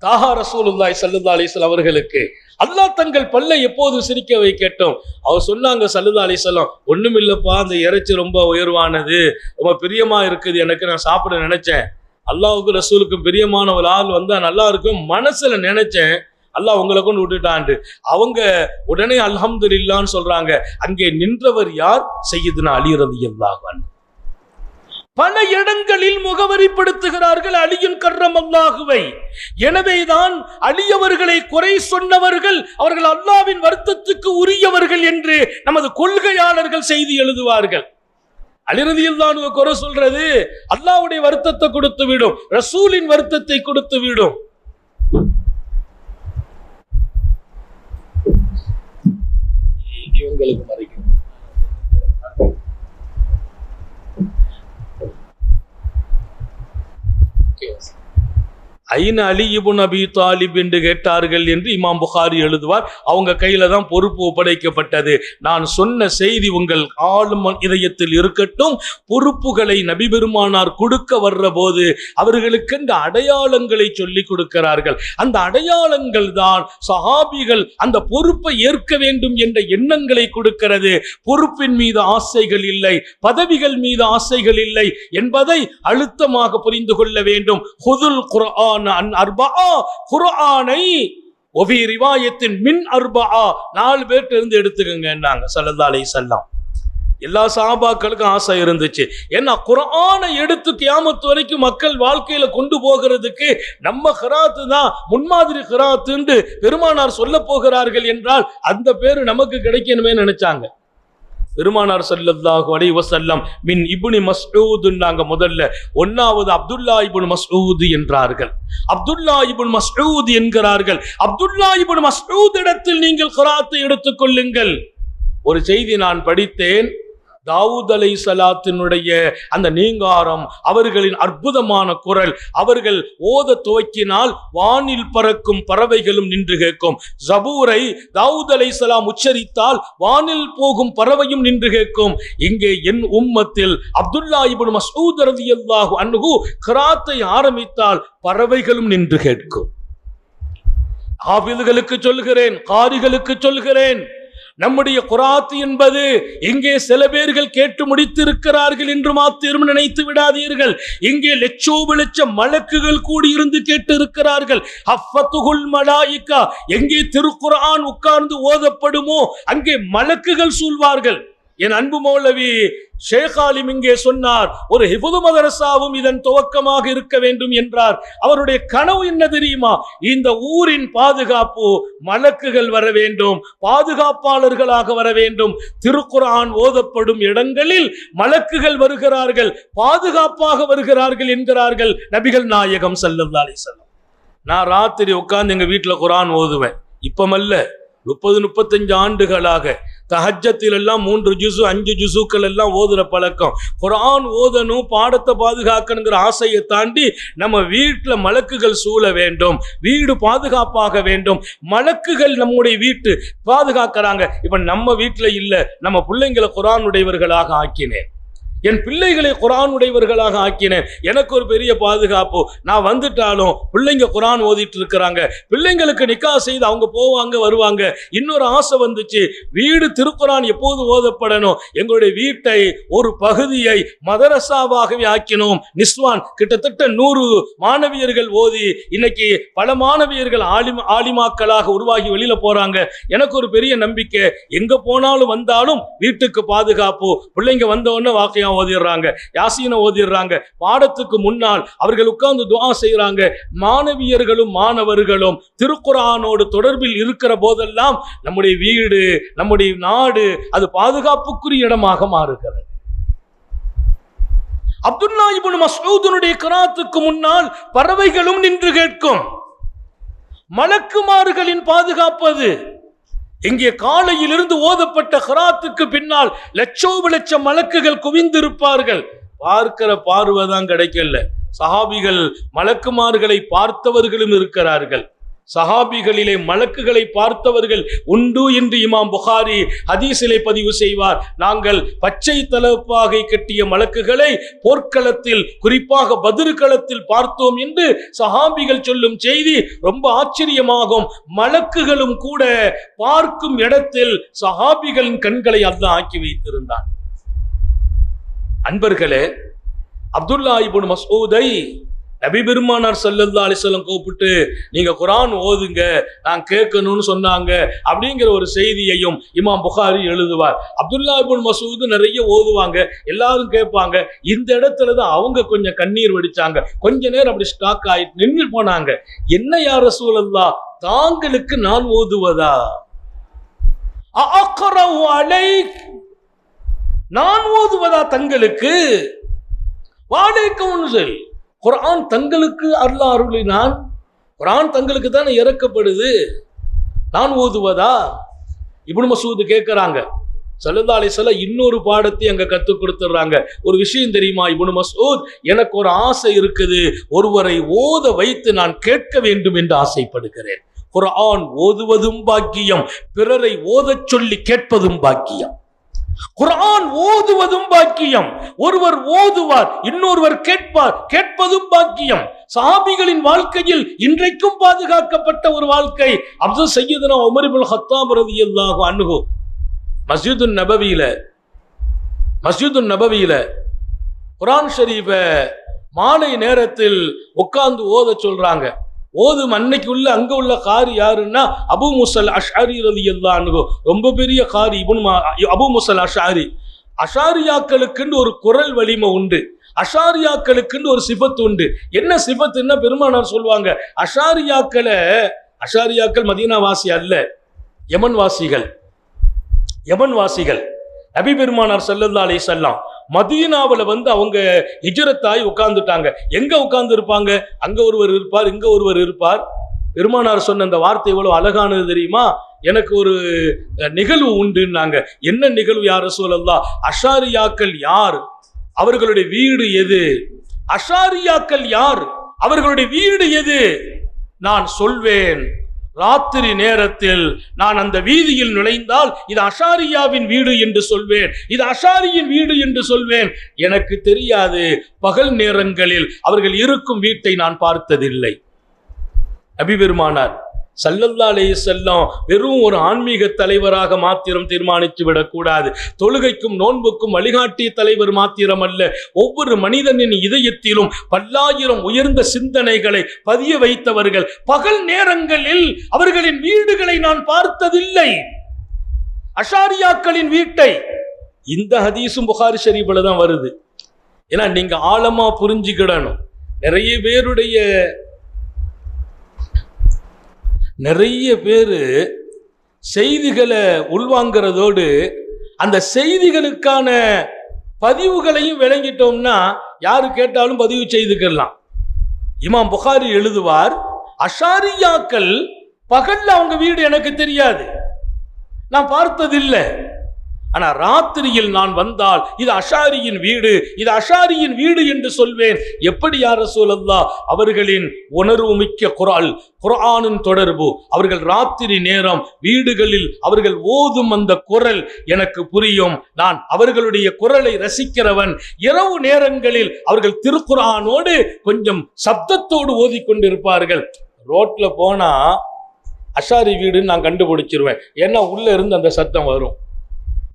தாஹா ரசூலுல்லாஹி ஸல்லல்லாஹு அலைஹி வஸல்லம் அவர்களுக்கு அல்லாஹ் தங்கள் பல்லை எப்போது சிரிக்க வைக்கட்டும். அவர் சொன்னாங்க ஸல்லல்லாஹு அலைஹி வஸல்லம், ஒண்ணும் இல்லப்பா, அந்த இறைச்சி ரொம்ப உயர்வானது, ரொம்ப பிரியமா இருக்குது, எனக்கு நான் சாப்பிட நினைச்சேன், அல்லாஹ்வுக்கு ரசூலுக்கும் பிரியமான ஒரு ஆள் வந்தா நல்லா இருக்கும் மனசுல நினைச்சேன், அல்லாஹ் உங்களை கொண்டு விட்டுட்டான். அவங்க உடனே அல்ஹம்துலில்லாஹ்னு சொல்றாங்க. அங்கே நின்றவர் யார்? சய்யிதுனா அலி ரலியல்லாஹு அன்ஹு. பல இடங்களில் முகவரிப்படுத்துகிறார்கள் அலியின் கர்ரமல்லாஹுவை. எனவேதான் அலி அவர்களை குறை சொன்னவர்கள் அவர்கள் அல்லாஹ்வின் வருத்தத்துக்கு உரியவர்கள் என்று நமது கொள்கையாளர்கள் செய்தி எழுதுவார்கள். அலி ரலியல்லாஹு அன்ஹு குறை சொல்றது அல்லாஹ்வுடைய வருத்தத்தை கொடுத்து விடும், ரசூலின் வருத்தத்தை கொடுத்து விடும். இவங்களுக்கு மறைக்கும் ஐன அலி இப்னு அபி தாலிப் என்று கேட்டார்கள் என்று இமாம் புகாரி எழுதுவார். அவங்க கையில தான் பொறுப்பு ஒப்படைக்கப்பட்டது. நான் சொன்ன செய்தி உங்கள் ஆளும் இதயத்தில் இருக்கட்டும். பொறுப்புகளை நபி பெருமானார் கொடுக்க வர்ற போது அவர்களுக்கு இந்த அடையாளங்களை சொல்லி கொடுக்கிறார்கள். அந்த அடையாளங்கள் தான் சஹாபிகள் அந்த பொறுப்பை ஏற்க வேண்டும் என்ற எண்ணங்களை கொடுக்கிறது. பொறுப்பின் மீது ஆசைகள் இல்லை, பதவிகள் மீது ஆசைகள் இல்லை என்பதை அழுத்தமாக புரிந்து கொள்ள வேண்டும். ஹுதுல் குர்ஆன் குர்ஆனை ஒஃபி ரிவாயத்தின் மின் அர்பஆ, 4 பேர்ட்ட இருந்து எடுத்துக்கங்கன்னாங்க ஸல்லல்லாஹு அலைஹி வஸல்லம். எல்லா சஹாபாக்களுக்கும் ஆசை இருந்துச்சு. ஏன்னா குர்ஆனை எடுத்து கியாமத் வரைக்கும் மக்கள் வாழ்க்கையில கொண்டு போகிறதுக்கு நம்ம கிராத்து தான் முன்மாதிரி கிராத்துன்னு பெருமானார் சொல்ல போகிறார்கள் என்றால் அந்த பேரு நமக்கு கிடைக்கணுமே நினைச்சாங்க. பெருமானார் ஸல்லல்லாஹு அலைஹி வஸல்லம் மின் இப்னு மஸ்ஊத் நாங்க முதல்ல 1வது அப்துல்லா இப்னு மஸ்ஊத் என்றார்கள். அப்துல்லா இப்னு மஸ்ஊத் என்கிறார்கள். அப்துல்லா இப்னு மஸ்ஊத் இடத்தில் நீங்கள் கிராத்தை எடுத்துக் கொள்ளுங்கள். ஒரு செய்தி நான் படித்தேன். தாவூத் அலைஹிஸ்ஸலாத்தினுடைய அந்த நீங்காரம், அவர்களின் அற்புதமான குரல், அவர்கள் ஓத துவக்கினால் வானில் பறக்கும் பறவைகளும் நின்று கேட்கும். ஜபூரை தாவூத் அலைஹிஸ்ஸலாம் உச்சரித்தால் வானில் போகும் பறவையும் நின்று கேட்கும். இங்கே என் உம்மத்தில் அப்துல்லா இப்னு மஸ்ஊத் ரலியல்லாஹு அன்ஹு கிராத்தை ஆரம்பித்தால் பறவைகளும் நின்று கேட்கும். ஹாஃபிதுகளுக்கு சொல்கிறேன், காரிகளுக்கு சொல்கிறேன், நம்முடைய குராத் என்பது இங்கே சில பேர்கள் கேட்டு முடித்திருக்கிறார்கள் என்று மாத்திரம் நினைத்து விடாதீர்கள். இங்கே லட்சோப மலக்குகள் கூடியிருந்து கேட்டு இருக்கிறார்கள். ஹஃபத்துல் மலாயிகா, எங்கே திருக்குர்ஆன் உட்கார்ந்து ஓதப்படுமோ அங்கே மலக்குகள் சூழ்வார்கள். என் அன்பு மௌலவி ஷேக் ஆலிம் இங்கே சொன்னார், ஒரு ஹிஃபுது மதரசாவும் இதன் துவக்கமாக இருக்க வேண்டும் என்றார். அவருடைய கனவு என்ன தெரியுமா? இந்த ஊரின் பாதுகாப்பு, மலக்குகள் வர வேண்டும், பாதுகாப்பாளர்களாக வர வேண்டும். திருக்குர்ஆன் ஓதப்படும் இடங்களில் மலக்குகள் வருகிறார்கள், பாதுகாப்பாக வருகிறார்கள் என்கிறார்கள் நபிகள் நாயகம் ஸல்லல்லாஹு அலைஹி வஸல்லம். நான் ராத்திரி உட்கார்ந்து எங்க வீட்டுல குர்ஆன் ஓதுவேன். இப்பமல்ல, 30-35 ஆண்டுகளாக தஹஜ்ஜத்தில் எல்லாம் 3 ஜுசு 5 ஜுசுக்கள் எல்லாம் ஓதுற பழக்கம். குர்ஆன் ஓதணும், பாடத்தை பாதுகாக்கணுங்கிற ஆசையை தாண்டி நம்ம வீட்டுல மலக்குகள் சூழ வேண்டும், வீடு பாதுகாப்பாக வேண்டும். மலக்குகள் நம்முடைய வீட்டு பாதுகாக்கிறாங்க. இப்ப நம்ம வீட்டுல இல்ல, நம்ம பிள்ளைங்களை குர்ஆன் உடையவர்களாக ஆக்கினேன், என் பிள்ளைகளை குர்ஆன் உடையவர்களாக ஆக்கினேன். எனக்கு ஒரு பெரிய பாதுகாப்பு. நான் வந்துட்டாலும் பிள்ளைங்க குர்ஆன் ஓதிட்டு இருக்கிறாங்க, பிள்ளைங்களுக்கு நிக்கா செய்து அவங்க போவாங்க வருவாங்க. இன்னொரு ஆசை வந்துச்சு, வீடு திருக்குர்ஆன் எப்போது ஓதப்படணும். எங்களுடைய வீட்டை ஒரு பகுதியை மதரசாவாகவே ஆக்கினோம். நிஸ்வான் கிட்டத்தட்ட 100 மாணவியர்கள் ஓதி இன்னைக்கு பல மாணவியர்கள் ஆலிமாக்களாக உருவாகி வெளியில போறாங்க. எனக்கு ஒரு பெரிய நம்பிக்கை, எங்க போனாலும் வந்தாலும் வீட்டுக்கு பாதுகாப்பு. பிள்ளைங்க வந்த உடனே வாக்கியம் ஓதிடுறாங்க, யாசீனை ஓதிடுறாங்க. பாடத்துக்கு முன்னால் அவர்கள் உட்கார்ந்து துஆ செய்யறாங்க. மாணவியர்களும் மாணவர்களும் திருக்குர்ஆனோடு தொடர்பில் இருக்கிற போதெல்லாம் நம்முடைய வீடு, நம்முடைய நாடு அது பாதுகாப்புக்குரிய இடமாக மாறுகிறது. அப்துல்லா இப்னு மஸ்ஊதுனுடைய கிராத்துக்கு முன்னால் பறவைகளும் நின்று கேட்கும். மலக்குமார்களின் பாதுகாப்பது. இங்கே காலையிலிருந்து ஓதப்பட்ட கிராத்துக்கு பின்னால் லட்சோப மலக்குகள் குவிந்திருப்பார்கள். பார்க்கிற பார்வைதான் கிடைக்கல. சஹாபிகள் மலக்குமார்களை பார்த்தவர்களும் இருக்கிறார்கள். சஹாபிகளிலே மலக்குகளை பார்த்தவர்கள் உண்டு என்று இமாம் புகாரி ஹதீஸிலே பதிவு செய்வார். நாங்கள் பச்சை தலப்பாகை கட்டிய மலக்குகளை போர்க்களத்தில், குறிப்பாக பத்ர் களத்தில் பார்த்தோம் என்று சஹாபிகள் சொல்லும் செய்தி ரொம்ப ஆச்சரியமாகும். மலக்குகளும் கூட பார்க்கும் இடத்தில் சஹாபிகளின் கண்களை அல்லாஹ் ஆக்கி வைத்திருந்தான். அன்பர்களே, அப்துல்லா இப்னு மஸ்ஊதை நபி பெருமானார் ஸல்லல்லாஹு அலைஹி வஸல்லம் கூப்பிட்டு நீங்க குர்ஆன் ஓதுங்க, நான் கேட்கணும்னு சொன்னாங்க அப்படிங்கிற ஒரு செய்தியையும் இமாம் புகாரி எழுதுவார். அப்துல்லா இப்னு மஸ்ஊத் நிறைய ஓதுவாங்க, எல்லாரும் கேட்பாங்க. இந்த இடத்துல தான் அவங்க கொஞ்சம் கண்ணீர் வடிச்சாங்க. கொஞ்ச நேரம் அப்படி ஸ்டாக் ஆயிட்டு நின்று போனாங்க. என்ன யா ரசூலல்லாஹ், தாங்களுக்கு நான் ஓதுவதா? அஅக்ரவு அலைக், நான் ஓதுவதா தங்களுக்கு? வாலைக்கும் உன்சில், குர்ஆன் தங்களுக்கு அல்லாஹ் அருளினான், குர்ஆன் தங்களுக்கு தானே இறக்கப்படுது, நான் ஓதுவதா? இப்னு மஸ்ஊத் கேட்கிறாங்க. ஸல்லல்லாஹு அலைஹி வஸல்லம் இன்னொரு பாடத்தை அங்க கற்றுக் கொடுத்துறாங்க. ஒரு விஷயம் தெரியுமா இப்னு மஸ்ஊத், எனக்கு ஒரு ஆசை இருக்குது, ஒருவரை ஓத வைத்து நான் கேட்க வேண்டும் என்று ஆசைப்படுகிறேன். குர்ஆன் ஓதுவதும் பாக்கியம், பிறரை ஓதச் சொல்லி கேட்பதும் பாக்கியம். குர்ஆன் ஓதுவதும் பாக்கியம், ஒருவர் ஓதுவார் இன்னொருவர் கேட்பார், கேட்பதும் பாக்கியம். சஹாபிகளின் வாழ்க்கையில் இன்றைக்கும் பாதுகாக்கப்பட்ட ஒரு வாழ்க்கை. அப்துல் சையதுனா உமர் இப்னு கத்தாப் ரலியல்லாஹு அன்ஹு மஸ்ஜிதுன் நபவியில குர்ஆன் ஷரீஃபை மாலை நேரத்தில் உட்கார்ந்து ஓத சொல்றாங்க. ஓதும் அன்னைக்கு உள்ள அங்க உள்ள காரி யாருன்னா அபூ முஸல் அஷ்அரி ரலியல்லாஹு அன்ஹு, ரொம்ப பெரிய காரி அபூ முஸல் அஷ்அரி. அஷாரியாக்களுக்குன்னு ஒரு குரல் வலிமை உண்டு, அஷாரியாக்களுக்குன்னு ஒரு சிபத்து உண்டு. என்ன சிபத்துன்னா பெருமானார் சொல்லுவாங்க, அஷாரியாக்கள் மதீனா வாசி அல்ல, யமன் வாசிகள். நபி பெருமானார் ஸல்லல்லாஹு அலைஹி வஸல்லம் மதீனாவில் அவங்க ஹிஜ்ரத்தாய் உட்கார்ந்துட்டாங்க. எங்க உட்கார்ந்து இருப்பாங்க? அங்க ஒருவர் இருப்பார், இங்க ஒருவர் இருப்பார். பெருமானார் சொன்ன அந்த வார்த்தை எவ்வளவு அழகானது தெரியுமா? எனக்கு ஒரு நிகழ்வு உண்டுன்னாங்க. என்ன நிகழ்வு யா ரசூலல்லாஹ்? அஷாரியாக்கள் யார், அவர்களுடைய வீடு எது? அஷாரியாக்கள் யார், அவர்களுடைய வீடு எது? நான் சொல்வேன், ராத்திரி நேரத்தில் நான் அந்த வீதியில் நுழைந்தால் இது அஷாரியாவின் வீடு என்று சொல்வேன், இது அஷாரியின் வீடு என்று சொல்வேன். எனக்கு தெரியாது, பகல் நேரங்களில் அவர்கள் இருக்கும் வீட்டை நான் பார்த்ததில்லை. நபி பெருமானார் ஸல்லல்லாஹு அலைஹி வஸல்லம் வெறும் ஒரு ஆன்மீக தலைவராக மாத்திரம் தீர்மானித்து விடக்கூடாது. தொழுகைக்கும் நோன்புக்கும் வழிகாட்டிய தலைவர் மாத்திரம் அல்ல, ஒவ்வொரு மனிதனின் இதயத்திலும் பல்லாயிரம் உயர்ந்த சிந்தனைகளை பதிய வைத்தவர்கள். பகல் நேரங்களில் அவர்களின் வீடுகளை நான் பார்த்ததில்லை, அஷாரியாக்களின் வீட்டை. இந்த ஹதீஸும் புகாரி ஷரீஃப்ல தான் வருது. ஏன்னா நீங்க ஆழமா புரிஞ்சுக்கிடணும். நிறைய பேர் செய்திகளை உள்வாங்கிறதோடு அந்த செய்திகளுக்கான பதிவுகளையும் விளங்கிட்டோம்னா யாரு கேட்டாலும் பதிவு செய்துக்கலாம். இமாம் புகாரி எழுதுவார், அஷாரியாக்கள் பகல்ல அவங்க வீடு எனக்கு தெரியாது, நான் பார்த்ததில்லை. ஆனா ராத்திரியில் நான் வந்தால் இது அஷாரியின் வீடு, இது அஷாரியின் வீடு என்று சொல்வேன். எப்படி யா ரசூலல்லாஹ்? அவர்களின் உணர்வு மிக்க குர்ஆனின் தொடர்பு, அவர்கள் ராத்திரி நேரம் வீடுகளில் அவர்கள் ஓதும் அந்த குரல் எனக்கு புரியும். நான் அவர்களுடைய குரலை ரசிக்கிறவன். இரவு நேரங்களில் அவர்கள் திருக்குர்ஆனோடு கொஞ்சம் சப்தத்தோடு ஓதிக்கொண்டிருப்பார்கள். ரோட்ல போனா அஷாரி வீடுன்னு நான் கண்டுபிடிச்சிருவேன், ஏன்னா உள்ள இருந்து அந்த சத்தம் வரும்.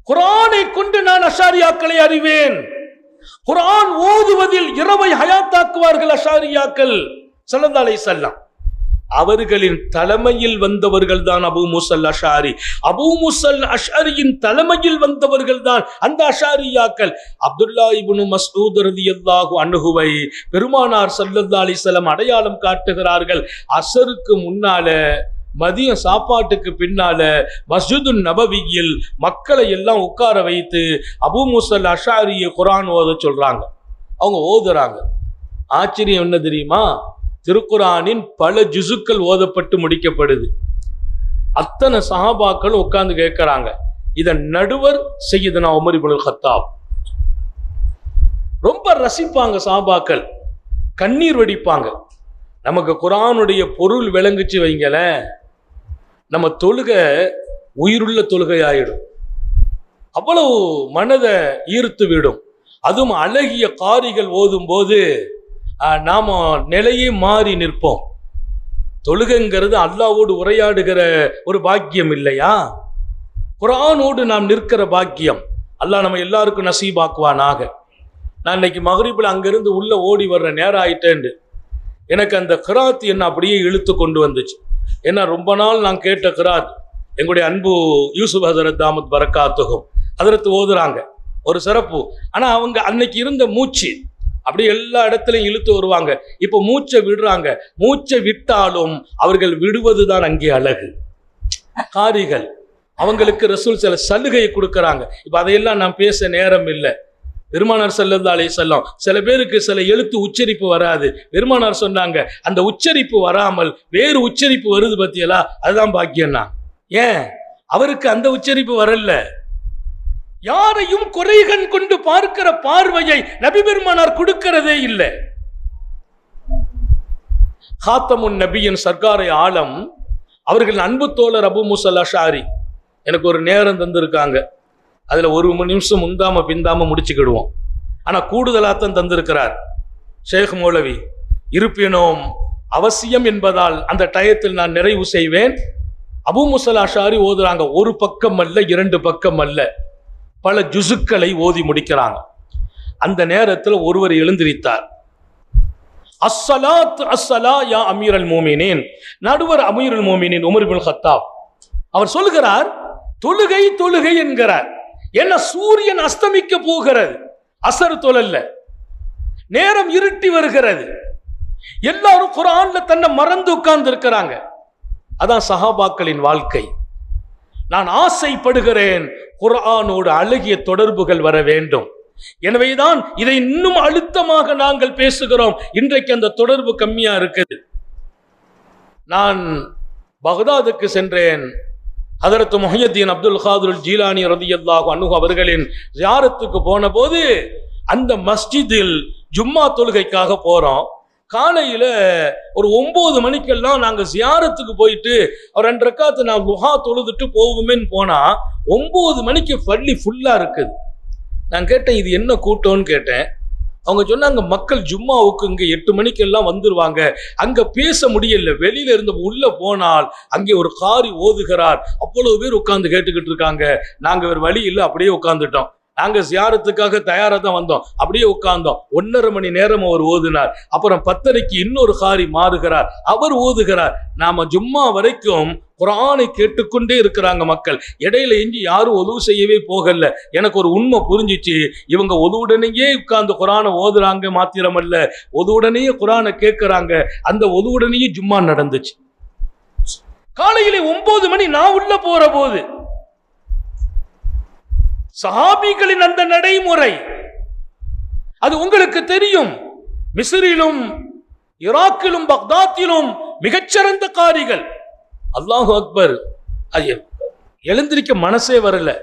குர்ஆனை கொண்டு நான் அஷாரியாக்களை அறிவேன். குர்ஆன் ஓதுவதில் இரவை ஹயாத்தாக்குவார்கள் அஷாரியாக்கள். ஸல்லல்லாஹு அலைஹி வஸல்லம் அவர்களின் தலைமையில் வந்தவர்கள் தான் அபூ முஸல் அஷ்அரி. அபூ முஸல் அஷ்அரியின் தலைமையில் வந்தவர்கள் தான் அந்த அஷாரியாக்கள். அப்துல்லா இப்னு மஸ்ஊத் ரலியல்லாஹு அன்ஹுவை பெருமானார் ஸல்லல்லாஹு அலைஹி வஸல்லம் அடையாளம் காட்டுகிறார்கள். அஸருக்கு முன்னால, மதியம் சாப்பாட்டுக்கு பின்னால மஸ்ஜிதுன் நபவியில் மக்களை எல்லாம் உட்கார வைத்து அபூ முஸல் அஷ்அரியை குர்ஆன் ஓத சொல்றாங்க. அவங்க ஓதுறாங்க. ஆச்சரியம் என்ன தெரியுமா? திருக்குரானின் பல ஜுசுக்கள் ஓதப்பட்டு முடிக்கப்படுது. அத்தனை சஹாபாக்கள் உட்கார்ந்து கேட்கிறாங்க. இதன் நடுவர் சையதுனா உமர் இப்னுல் கத்தாப். ரொம்ப ரசிப்பாங்க சஹாபாக்கள், கண்ணீர் வடிப்பாங்க. நமக்கு குர்ஆனுடைய பொருள் விளங்குச்சு வைங்களேன், நம்ம தொழுகை உயிருள்ள தொழுகை ஆயிடும். அவ்வளவு மனதை ஈர்த்து விடும். அதுவும் அழகிய காரிகள் ஓதும் போது நாம நிலையே மாறி நிற்போம். தொழுகைங்கிறது அல்லாஹ்வோடு உரையாடுகிற ஒரு பாக்கியம் இல்லையா? குர்ஆனோடு நாம் நிற்கிற பாக்கியம் அல்லாஹ் நம்ம எல்லாருக்கும் நசீபாக்குவானாக. நான் இன்னைக்கு மக்ரிபில் அங்கிருந்து உள்ள ஓடி வர்ற நேரம் ஆயிட்டேன்னு எனக்கு அந்த கிராத் என்ன அப்படியே இழுத்து கொண்டு வந்துச்சு. ஏன்னா ரொம்ப நாள் நான் கேட்ட கிராத் எங்களுடைய அன்பு யூசுப் ஹசரத் தாமத் பரக்காத்துகும் ஹதரத் ஓதுறாங்க, ஒரு சிறப்பு. ஆனா அவங்க அன்னைக்கு இருந்த மூச்சு அப்படி எல்லா இடத்துலையும் இழுத்து வருவாங்க. இப்போ மூச்சை விடுறாங்க. மூச்சை விட்டாலும் அவர்கள் விடுவதுதான் அங்கே அழகு. காரிகள் அவங்களுக்கு ரசூல் சில சலுகையை கொடுக்கறாங்க. இப்ப அதையெல்லாம் நான் பேச நேரம் இல்லை. பெருமானார் ஸல்லல்லாஹு அலைஹி வஸல்லம் சில பேருக்கு சில எழுத்து உச்சரிப்பு வராது. பெருமானார் சொன்னாங்க, அந்த உச்சரிப்பு வராமல் வேறு உச்சரிப்பு வருது பத்தியலா, அதுதான் பாக்கியம்னா. ஏன் அவருக்கு அந்த உச்சரிப்பு வரல? யாரையும் குறைகண் கொண்டு பார்க்கிற பார்வையை நபி பெருமானார் கொடுக்கிறதே இல்லை. ஹாத்தமுன் நபியின் சர்க்காரை ஆலம் அவர்கள் அன்பு தோழர் அபு மூஸா அஷ்அரி எனக்கு ஒரு நேரம் தந்திருக்காங்க. அதுல ஒரு நிமிஷம் முந்தாம பிந்தாம முடிச்சுக்கிடுவோம். ஆனா கூடுதலாத்தான் தந்திருக்கிறார் ஷேக் மௌலவி. இருப்பினும் அவசியம் என்பதால் அந்த டயத்தில் நான் நிறைவு செய்வேன். அபு மூஸா அஷ்அரி ஓதுறாங்க, ஒரு பக்கம் அல்ல, 2 பக்கம் அல்ல, பல ஜுசுக்களை ஓதி முடிக்கிறாங்க. அந்த நேரத்தில் ஒருவர் எழுந்திருத்தார். அஸ்ஸலாத் அஸ்ஸலா யா அமீரல் மோமினின், நடுவர் அமீருல் மோமினின் உமர் இப்னுல் கத்தாப். அவர் சொல்கிறார், தொழுகை தொழுகை என்கிறார். என்ன சூரியன் அஸ்தமிக்க போகிறது, அசர் தொழல்ல, நேரம் இருட்டி வருகிறது, எல்லாரும் குர்ஆன்ல தன்னை மறந்து உட்கார்ந்து இருக்கிறாங்க. அதான் சஹாபாக்களின் வாழ்க்கை. நான் ஆசைப்படுகிறேன் குர்ஆனோடு அழகிய தொடர்புகள் வர வேண்டும். எனவேதான் இதை இன்னும் அழுத்தமாக நாங்கள் பேசுகிறோம். இன்றைக்கு அந்த தொடர்பு கம்மியா இருக்குது. நான் பக்தாதுக்கு சென்றேன். ஹதரத் முஹய்யத்தீன் அப்துல் காதிர் ஜீலானி ரலியல்லாஹு அன்ஹு அவர்களின் ஜியாரத்துக்கு போன போது அந்த மஸ்ஜிதில் ஜும்மா தொழுகைக்காக போறோம். காலையில ஒரு 9 மணிக்கெல்லாம் நாங்க ஜியாரத்துக்கு போயிட்டு ஒரு 2 ரக்காத்து நான் லுஹா தொழுதுட்டு போவோமேன்னு போனா 9 மணிக்கு பள்ளி ஃபுல்லா இருக்குது. நான் கேட்டேன், இது என்ன கூட்டம்னு கேட்டேன். அவங்க சொன்னாங்க, மக்கள் ஜும்மாவுக்கு இங்க 8 மணிக்கெல்லாம் வந்துருவாங்க, அங்க பேச முடியல, வெளியில இருந்து உள்ள போனால் அங்கே ஒரு காரி ஓதுகிறார், அவ்வளவு பேர் உட்கார்ந்து கேட்டுக்கிட்டு இருக்காங்க. நாங்க ஒரு வழி இல்லை, அப்படியே உட்கார்ந்துட்டோம். நாங்க ஜியாரத்துக்காக தயாரா தான் வந்தோம், அப்படியே உட்கார்ந்தோம். 1.5 மணி நேரம் அவர் ஓதுனார். அப்புறம் 10:30க்கு இன்னொரு காரி மாறுகிறார், அவர் ஓதுகிறார். நாம ஜும்மா வரைக்கும் குர்ஆனை கேட்டுக்கொண்டே இருக்கிறாங்க மக்கள். இடையில எங்கி யாரும் ஒதுவு செய்யவே போகல. எனக்கு ஒரு உண்மை புரிஞ்சிச்சு, இவங்க ஒதுவுடனேயே உட்கார்ந்து குர்ஆனை ஓதுறாங்க மாத்திரமல்ல, ஒதுவுடனேயே குர்ஆனை கேட்கிறாங்க. அந்த ஒதுவுடனேயே ஜும்மா நடந்துச்சு. காலையிலே 9 மணி நான் உள்ள போற போது சஹாபிகளின் அந்த நடைமுறை அது உங்களுக்கு தெரியும். மிஸ்ரிலும் ஈராக்கிலும் பக்தாத்திலும் மிகச்சிறந்த காரிகள். அல்லாஹு அக்பர். அது எழுந்திருக்க மனசே வரல,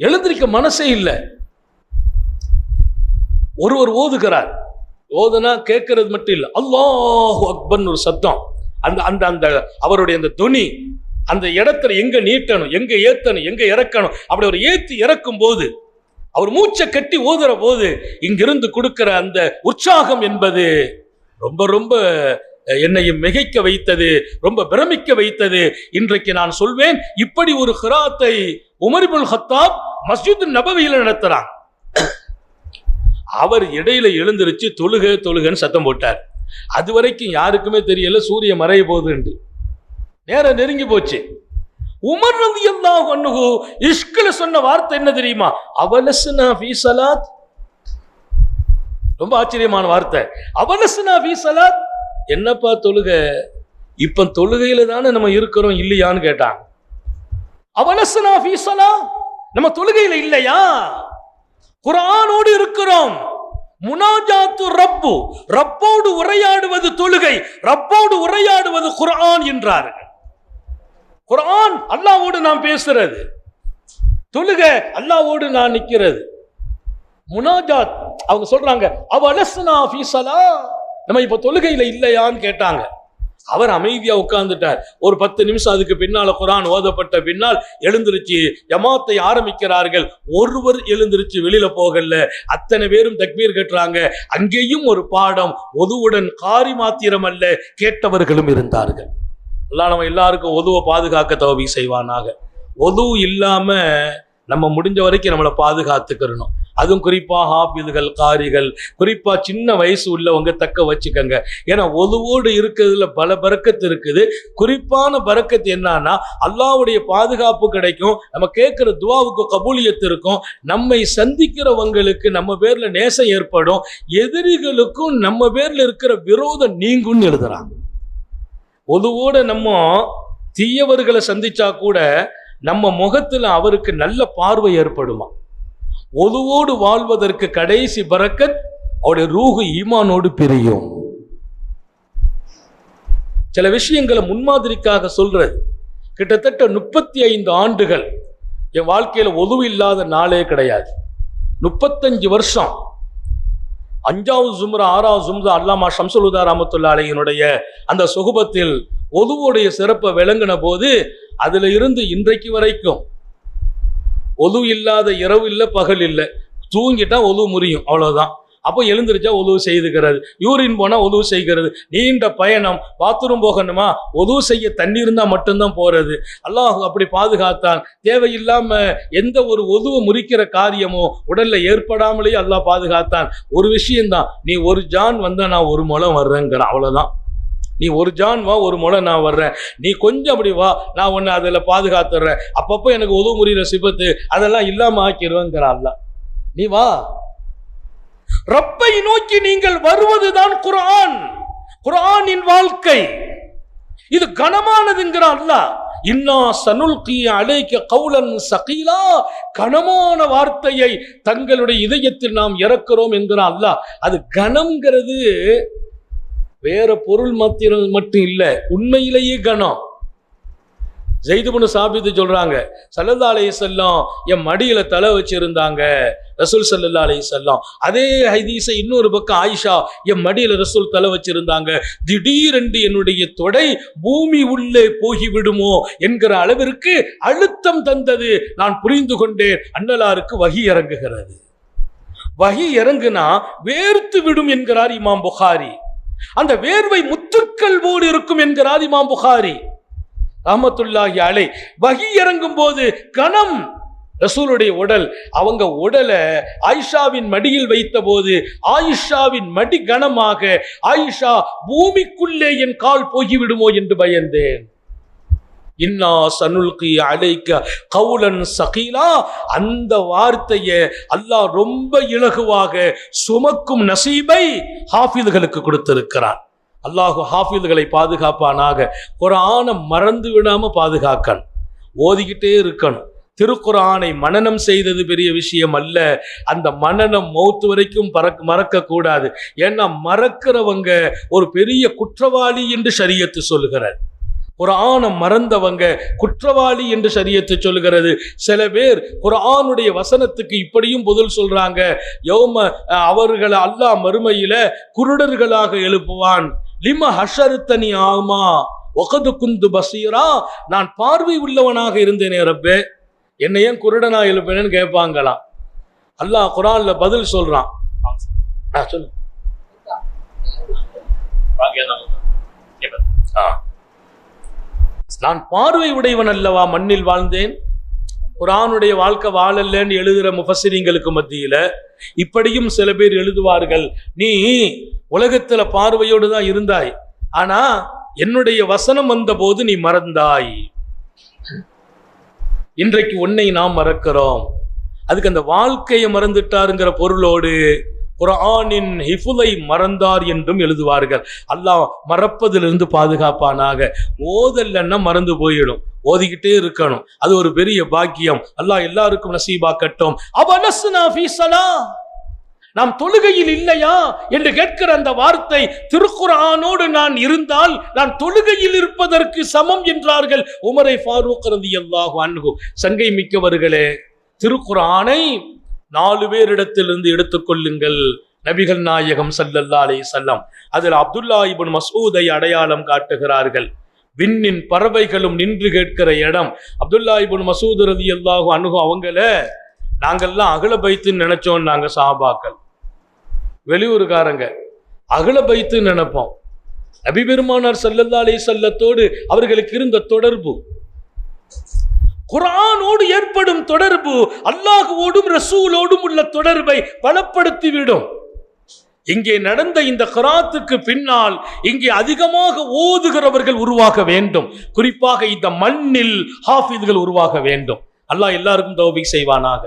எழுந்திருக்க மனசே இல்லை. ஒருவர் ஓதுகிறார், ஓதுனா கேட்கறது மட்டும் இல்லை, அல்லாஹு அக்பர்னு ஒரு சத்தம். அந்த அந்த அந்த அவருடைய அந்த துணி அந்த இடத்துல எங்க நீட்டணும், எங்க ஏத்தணும், எங்க இறக்கணும், அப்படி ஒரு ஏத்தி இறக்கும் போது அவர் மூச்சை கட்டி ஓதுற போது இங்கிருந்து கொடுக்கிற அந்த உற்சாகம் என்பது ரொம்ப ரொம்ப என்னையும் மிகைக்க வைத்தது, ரொம்ப பிரமிக்க வைத்தது. இன்றைக்கு நான் சொல்வேன், இப்படி ஒரு கிராத்தை உமர் இப்னுல் கத்தாப் மஸ்ஜித் நபவியில நடத்துறாங்க. அவர் இடையில எழுந்திருச்சு தொழுக தொழுகன்னு சத்தம் போட்டார். அது வரைக்கும் யாருக்குமே தெரியல சூரிய மறைய போகுது. நேரம் நெருங்கி போச்சு. உமர் ரலியல்லாஹு அன்ஹு இஷ்குல சொன்ன வார்த்தை என்ன தெரியுமா? அவலஸ்னா ஃபீ ஸலாத். ரொம்ப ஆச்சரியமான வார்த்தை. அவலஸ்னா ஃபீ ஸலாத். என்னப்பா தொழுக? இப்ப தொழுகையில தானே நம்ம இருக்கிறோம், இல்லையான்னு கேட்டாங்க. அவலஸ்னா ஃபீ ஸலாத், நம்ம தொழுகையில இல்லையா? குர்ஆனோடு இருக்கிறோம், முனாஜாத்து ரப்பு, ரப்போடு உரையாடுவது தொழுகை, ரப்போடு உரையாடுவது குர்ஆன் என்றார்கள். குர்ஆன் அல்லாஹ்வோடு நாம் பேசுறது, தொழுகை அல்லாஹ்வோடு நான் நிக்கிறது. முனாஜாத் அவங்க சொல்றாங்க, அவலஸ்னா ஃபீ ஸலா, நம்ம இப்ப தொழுகையில இல்லையான்னு கேட்டாங்க. அவர் அமைதியா உட்கார்ந்துட்டார். ஒரு 10 நிமிஷம் அதுக்கு பின்னால குர்ஆன் ஓதப்பட்ட பின்னால் எழுந்திருச்சு ஜமாத்தை ஆரம்பிக்கிறார்கள். ஒருவர் எழுந்திருச்சு வெளியில போகல, அத்தனை பேரும் தக்பீர் கட்டுறாங்க. அங்கேயும் ஒரு பாடம், ஒதுவுடன் காரி மாத்திரம் அல்ல, கேட்டவர்களும் இருந்தார்கள். அல்லாஹ் நம்ம எல்லாருக்கும் ஒதுவை பாதுகாக்க தௌபீக் செய்வானாக. ஒது இல்லாம நம்ம முடிஞ்ச வரைக்கும் நம்மளை பாதுகாத்துக்கிறணும். அதுவும் குறிப்பா ஹாஃபிதுகள், காரிகள், குறிப்பா சின்ன வயசு உள்ளவங்க தக்க வச்சுக்கங்க. ஏன்னா ஒதுவோடு இருக்கிறதுல பல பரக்கத்து இருக்குது. குறிப்பான பரக்கத்து என்னன்னா, அல்லாஹ்வுடைய பாதுகாப்பு கிடைக்கும், நம்ம கேட்கிற துவாவுக்கு கபூலியத்து இருக்கும், நம்மை சந்திக்கிறவங்களுக்கு நம்ம பேர்ல நேசம் ஏற்படும், எதிரிகளுக்கும் நம்ம பேர்ல இருக்கிற விரோதம் நீங்கும்னு எழுதுறாங்க. ஒதுவோட நம்ம தீயவர்களை சந்திச்சா கூட நம்ம முகத்துல அவருக்கு நல்ல பார்வை ஏற்படுமா. ஒதுவோடு வாழ்வதற்கு கடைசி பரக்கத் அவருடைய ரூஹு ஈமானோடு பிரியும். சில விஷயங்களை முன்மாதிரிக்காக சொல்றது. கிட்டத்தட்ட 35 ஆண்டுகள் என் வாழ்க்கையில ஒது இல்லாத நாளே கிடையாது. 35 வருஷம் 5வது ஜும்ரா 6வது ஜும்ரா அல்லாமா ஷம்சுல் ஹுதா ரஹ்மத்துல்லாஹி அலைஹினுடைய அந்த சுகுபத்தில் ஒதுவுடைய சிறப்பை விளங்கின போது அதுல இருந்து இன்றைக்கு வரைக்கும் ஒது இல்லாத இரவு இல்லை, பகல் இல்லை. தூங்கிட்டா ஒது முறியும், அவ்வளவுதான். அப்போ எழுந்திருச்சா ஒதுவு செய்துக்கிறது, யூரின் போனா ஒதுவு செய்கிறது, நீண்ட பயணம், பாத்ரூம் போகணுமா, ஒதுவு செய்ய தண்ணி இருந்தா மட்டும்தான் போறது. அல்லாஹ் அப்படி பாதுகாத்தான். தேவையில்லாம எந்த ஒரு ஒதுவை முறிக்கிற காரியமோ உடல்ல ஏற்படாமலேயே அல்லாஹ் பாதுகாத்தான். ஒரு விஷயம்தான், நீ ஒரு ஜான் வந்தா நான் ஒரு முழம் வர்றேங்கிறான், அவ்வளவுதான். நீ ஒரு ஜான் வா, ஒரு முறை நான் வர்றேன், நீ கொஞ்சம் அப்படி வா, நான் உன்னை அதில் பாதுகாத்துறேன், அப்பப்போ எனக்கு உதவு முறிகிற சிபத்து அதெல்லாம் இல்லாம ஆக்கிடுவேங்கிறான் அல்லாஹ். நீ வா. ரப்பை நோக்கி நீங்கள் வருவதுதான் குர்ஆன், குர்ஆனின் வாழ்க்கை. இது கனமானதுங்கிறான் அல்லாஹ். இன்னா சனுல்கி அலைக கௌலன் ஸகீலா, கனமான வார்த்தையை தங்களுடைய இதயத்தில் நாம் இறக்கிறோம் என்கிறான் அல்லாஹ். அது கனம்ங்கிறது வேற பொருள் மட்டும் இல்ல, உண்மையிலேயே கனம். ஸைத் இப்னு சாபித் சொல்றாங்க, ஸல்லல்லாஹு அலைஹி வஸல்லம் என் மடியில தலை வச்சிருந்தாங்க ரசூல் ஸல்லல்லாஹு அலைஹி வஸல்லம். அதே ஹதீஸை இன்னொரு பக்கம் ஆயிஷா என் மடியில ரசூல் தலை வச்சிருந்தாங்க, திடீரென்று என்னுடைய தொடை பூமி உள்ளே போகிவிடுமோ என்கிற அளவிற்கு அழுத்தம் தந்தது. நான் புரிந்து கொண்டேன், அன்னலாருக்கு வஹி இறங்குகிறது. வஹி இறங்குனா வேர்த்து விடும் என்கிறார் இமாம் புகாரி. அந்த வேர்வை முத்துக்கள் போல் இருக்கும் என்கிறார் இமாம் புகாரி ரஹ்மத்துல்லாஹி அலைஹி. வஹி இறங்கும் போது கணம் ரசூலுடைய உடல், அவங்க உடலை ஆயிஷாவின் மடியில் வைத்த போது ஆயிஷாவின் மடி கனமாக, ஆயிஷா பூமிக்குள்ளே என் கால் போய்விடுமோ என்று பயந்தேன். இன்னா சனுல்கி அலைக கௌலன் ஸகீலா, அந்த வார்த்தையை அல்லாஹ் ரொம்ப இலகுவாக சுமக்கும் நசீபை ஹாஃபிதுகளுக்கு கொடுத்திருக்கிறான். அல்லாஹ் ஹாஃபிதுகளை பாதுகாப்பானாக. குர்ஆனை மறந்து விடாம பாதுகாக்கணும், ஓதிக்கிட்டே இருக்கணும். திருக்குர்ஆனை மனனம் செய்தது பெரிய விஷயம் அல்ல, அந்த மனனம் மௌத்து வரைக்கும் மறக்க கூடாது. ஏன்னா மறக்கிறவங்க ஒரு பெரிய குற்றவாளி என்று ஷரியத்து சொல்லுகிறார். குர்ஆனை மறந்தவங்க குற்றவாளி என்று ஷரியத்து சொல்லுகிறது. சில பேர் குர்ஆனுடைய வசனத்துக்கு இப்படியும் பதில் சொல்றாங்க, யௌம அவர்களை அல்லாஹ் மறுமையில குருடர்களாக எழுப்புவான். லிம ஹஷர்தனி ஆமா வகது குந்து பசீரா, நான் பார்வை உள்ளவனாக இருந்தேனே ரப்பே, என்னை ஏன் குருடனா எழுப்பினேன்னு கேட்பாங்களாம். அல்லாஹ் குர்ஆன்ல பதில் சொல்றான். சொல்லு. நான் பார்வை உடையவன் அல்லவா மண்ணில் வாழ்ந்தேன். குர்ஆனுடைய வாழ்க்கை வாழலன்னு எழுதுற முஃபஸ்ஸிரீங்களுக்கு மத்தியில இப்படியும் சில பேர் எழுதுவார்கள், நீ உலகத்துல பார்வையோடு தான் இருந்தாய், ஆனா என்னுடைய வசனம் வந்த போது நீ மறந்தாய். இன்றைக்கு உன்னை நாம் மறக்கிறோம். அதுக்கு அந்த வாழ்க்கையை மறந்துட்டாருங்கிற பொருளோடு குர்ஆனின் ஹிஃபுலை மறந்தார் என்றும் எழுதுவார்கள். அல்லாஹ் மறப்பதிலிருந்து பாதுகாப்பானாக. ஓதல்லன்னா மறந்து போயிடும், ஓதிக்கிட்டே இருக்கணும், அது ஒரு பெரிய பாக்கியம். அல்லாஹ் எல்லாருக்கும் நசீபாக்கட்டும். அவலஸ்னா ஃபீ ஸலா, நாம் தொழுகையில் இல்லையா என்று கேட்கிற அந்த வார்த்தை, திருக்குர்ஆனோடு நான் இருந்தால் நான் தொழுகையில் இருப்பதற்கு சமம் என்றார்கள் உமரை ஃபாரூக் ரலியல்லாஹு அன்ஹு. சங்கை மிக்கவர்களே, திருக்குர்ஆனை 4 பேரிடத்திலிருந்து எடுத்துக்கொள்ளுங்கள். நபிகள் நாயகம் ஸல்லல்லாஹு அலைஹி வஸல்லம் அதில் அப்துல்லா இப்னு மஸ்ஊதை அடையாளம் காட்டுகிறார்கள். விண்ணின் பறவைகளும் நின்று கேட்கிற இடம். அப்துல்லா இப்னு மஸ்ஊத் ரலியல்லாஹு அன்ஹு அவங்கள நாங்கெல்லாம் அகல பைத்துன்னு நினைச்சோம். நாங்க சஹாபாக்கள், வெளியூருக்காரங்க, அகல பைத்துன்னு நினைப்போம். நபி பெருமானார் ஸல்லல்லாஹு அலைஹி வஸல்லத்தோடு அவர்களுக்கு இருந்த தொடர்பு, குர்ஆனோடு ஏற்படும் தொடர்பு, அல்லாஹ்வோடும் ரசூலோடும் உள்ள தொடர்பை பலப்படுத்திவிடும். இங்கே நடந்த இந்த கிராத்துக்கு பின்னால் இங்கே அதிகமாக ஓதுகிறவர்கள் உருவாக வேண்டும். குறிப்பாக இந்த மண்ணில் ஹாஃபிஸ்கள் உருவாக வேண்டும். அல்லாஹ் எல்லாருக்கும் தௌஃபீக் செய்வானாக.